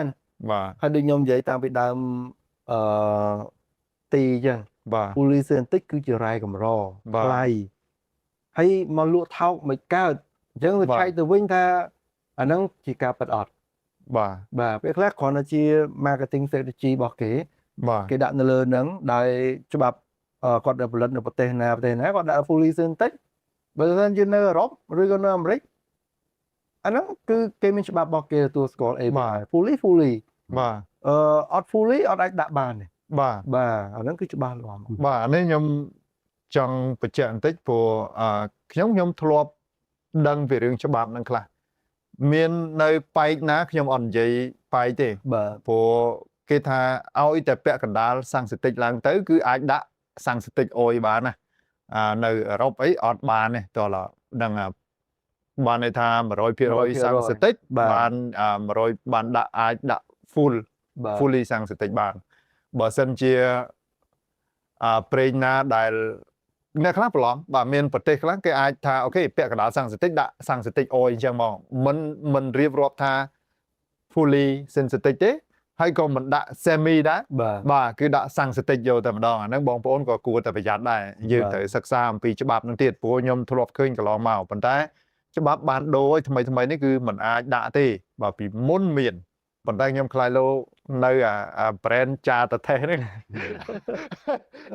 បាទ ហើយដូចខ្ញុំនិយាយតាំងពីដើមទីអញ្ចឹង បាទ fully synthetic គឺជារ៉ែកម្រ បាទ ថ្លៃ ហើយមកលក់ថោកមិនកើតអញ្ចឹងវាឆែកទៅវិញថាអាហ្នឹងជាការប៉ັດអត់ បាទ បាទពេលខ្លះគ្រាន់តែជា marketing strategy របស់គេ បាទ គេដាក់នៅលើហ្នឹងដោយច្បាប់គាត់ដែលផលិតនៅប្រទេសណាគាត់ដាក់ full license តិចបើមិនជានៅអឺរ៉ុបឬក៏នៅអាមេរិកអាហ្នឹងគឺគេមានច្បាប់របស់គេទទួលស្គាល់ API fully បាទ អត់ fully អត់អាចដាក់បានទេ បាទ បាទអាហ្នឹងគឺច្បាស់លាស់ បាទនេះខ្ញុំចង់បញ្ជាក់បន្តិចព្រោះខ្ញុំធ្លាប់ដឹងពីរឿងច្បាប់ហ្នឹងខ្លះមាននៅប៉ែកណាខ្ញុំអត់និយាយប៉ែកទេ បាទ ព្រោះគេថាឲ្យតែពាក់កណ្ដាលសាំងសេតិចឡើងទៅគឺអាចដាក់សាំងសេតិចអុយបានណានៅអឺរ៉ុបអីអត់បានទេតោះដឹងបានន័យថា 100% សាំងសេតិចបាន100បានដាក់អាចដាក់ fully សាំងសេតិចបានបើសិនជាប្រេងណាដែលអ្នកខ្លះប្រឡំបាទមានប្រទេសខ្លះគេអាចថាអូខេពាក់កណ្ដាលសាំងសេតិចដាក់សាំងសេតិចអុយអញ្ចឹងមកមិនរៀបរាប់ថា fully synthetic ទេហើយក៏មិនដាក់ semi ដែរបាទគឺដាក់សាំងសេតិចយកតែម្ដងអាហ្នឹងបងប្អូនក៏គួរតែប្រយ័ត្នដែរយើងត្រូវសិក្សាអំពីច្បាប់ហ្នឹងទៀតព្រោះខ្ញុំធ្លាប់ឃើញកន្លងមកប៉ុន្តែច្បាប់បានដូរឲ្យថ្មីនេះគឺមិនអាចដាក់ទេបាទពីមុនមានប៉ុន្តែខ្ញុំខ្លាចលោនៅអា brand ចាតថេសហ្នឹង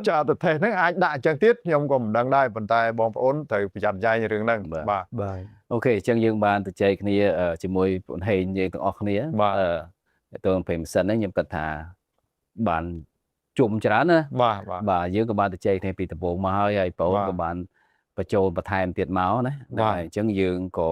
ចាតថេសហ្នឹងអាចដាក់អញ្ចឹងទៀតខ្ញុំក៏មិនដឹងដែរប៉ុន្តែបងប្អូនត្រូវប្រយ័ត្នយ៉ាងរឿងហ្នឹងបាទ អូខេអញ្ចឹងយើងបានទៅចែកគ្នាជាមួយបងហេងយើងទាំងអស់គ្នាទៅពេលម៉ាស៊ីនហ្នឹងខ្ញុំគិតថាបានជុំច្រើនណាបាទយើងក៏បានទៅចែកគ្នាពីដំបូងមកហើយបងប្អូនក៏បានបញ្ចូលបន្ថែមទៀតមកណាបាទអញ្ចឹងយើងក៏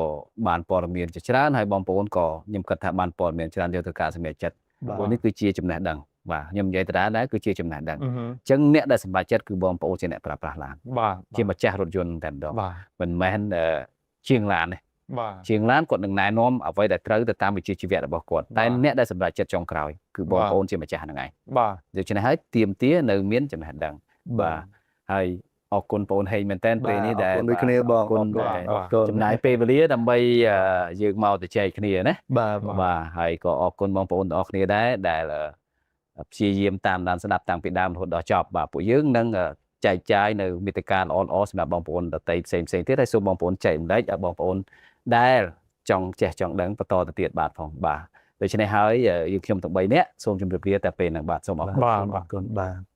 បានព័ត៌មានជាច្រើនហើយបងប្អូនក៏ខ្ញុំគិតថាបានព័ត៌មានច្រើនយកទៅការសម្រេចចិត្តព្រោះនេះគឺជាចំណេះដឹងបាទខ្ញុំនិយាយទៅដែរគឺជាចំណេះដឹងអញ្ចឹងអ្នកដែលសម្រេចចិត្តគឺបងប្អូនជាអ្នកប្រើប្រាស់ឡានបាទជាម្ចាស់រថយន្តតែម្ដងមិនមែនជាងឡានទេ បាទ ជាងឡានគាត់នឹងណែនាំអ្វីដែលត្រូវទៅតាមវិជ្ជាជីវៈរបស់គាត់តែអ្នកដែលសម្រេចចិត្តចុងក្រោយគឺបងប្អូនជាម្ចាស់ហ្នឹងឯងបាទដូច្នេះហើយទៀមទានៅមានចំណេះដឹងបាទហើយអរគុណបងហេងមែនតើពេលនេះដែលដូចគ្នាបងអរគុណចំណាយពេលវេលាដើម្បីយើងមកទៅចែកគ្នាណាបាទហើយក៏អរគុណបងប្អូនទាំងអស់គ្នាដែរដែលព្យាយាមតាមដានស្ដាប់តាំងពីដើមរហូតដល់ចប់បាទពួកយើងនឹងចែកចាយនៅមាតិកាល្អៗសម្រាប់បងប្អូនដទៃផ្សេងទៀតហើយសូមបងប្អូនចែកម្លែកឲ្យបងប្អូនដែលចង់ចេះចង់ដឹងបន្តទៅទៀតបាទផងបាទដូច្នេះហើយយើងខ្ញុំទាំង3នាក់សូមជម្រាបលាតែពេលហ្នឹងបាទសូមអរគុណបាទ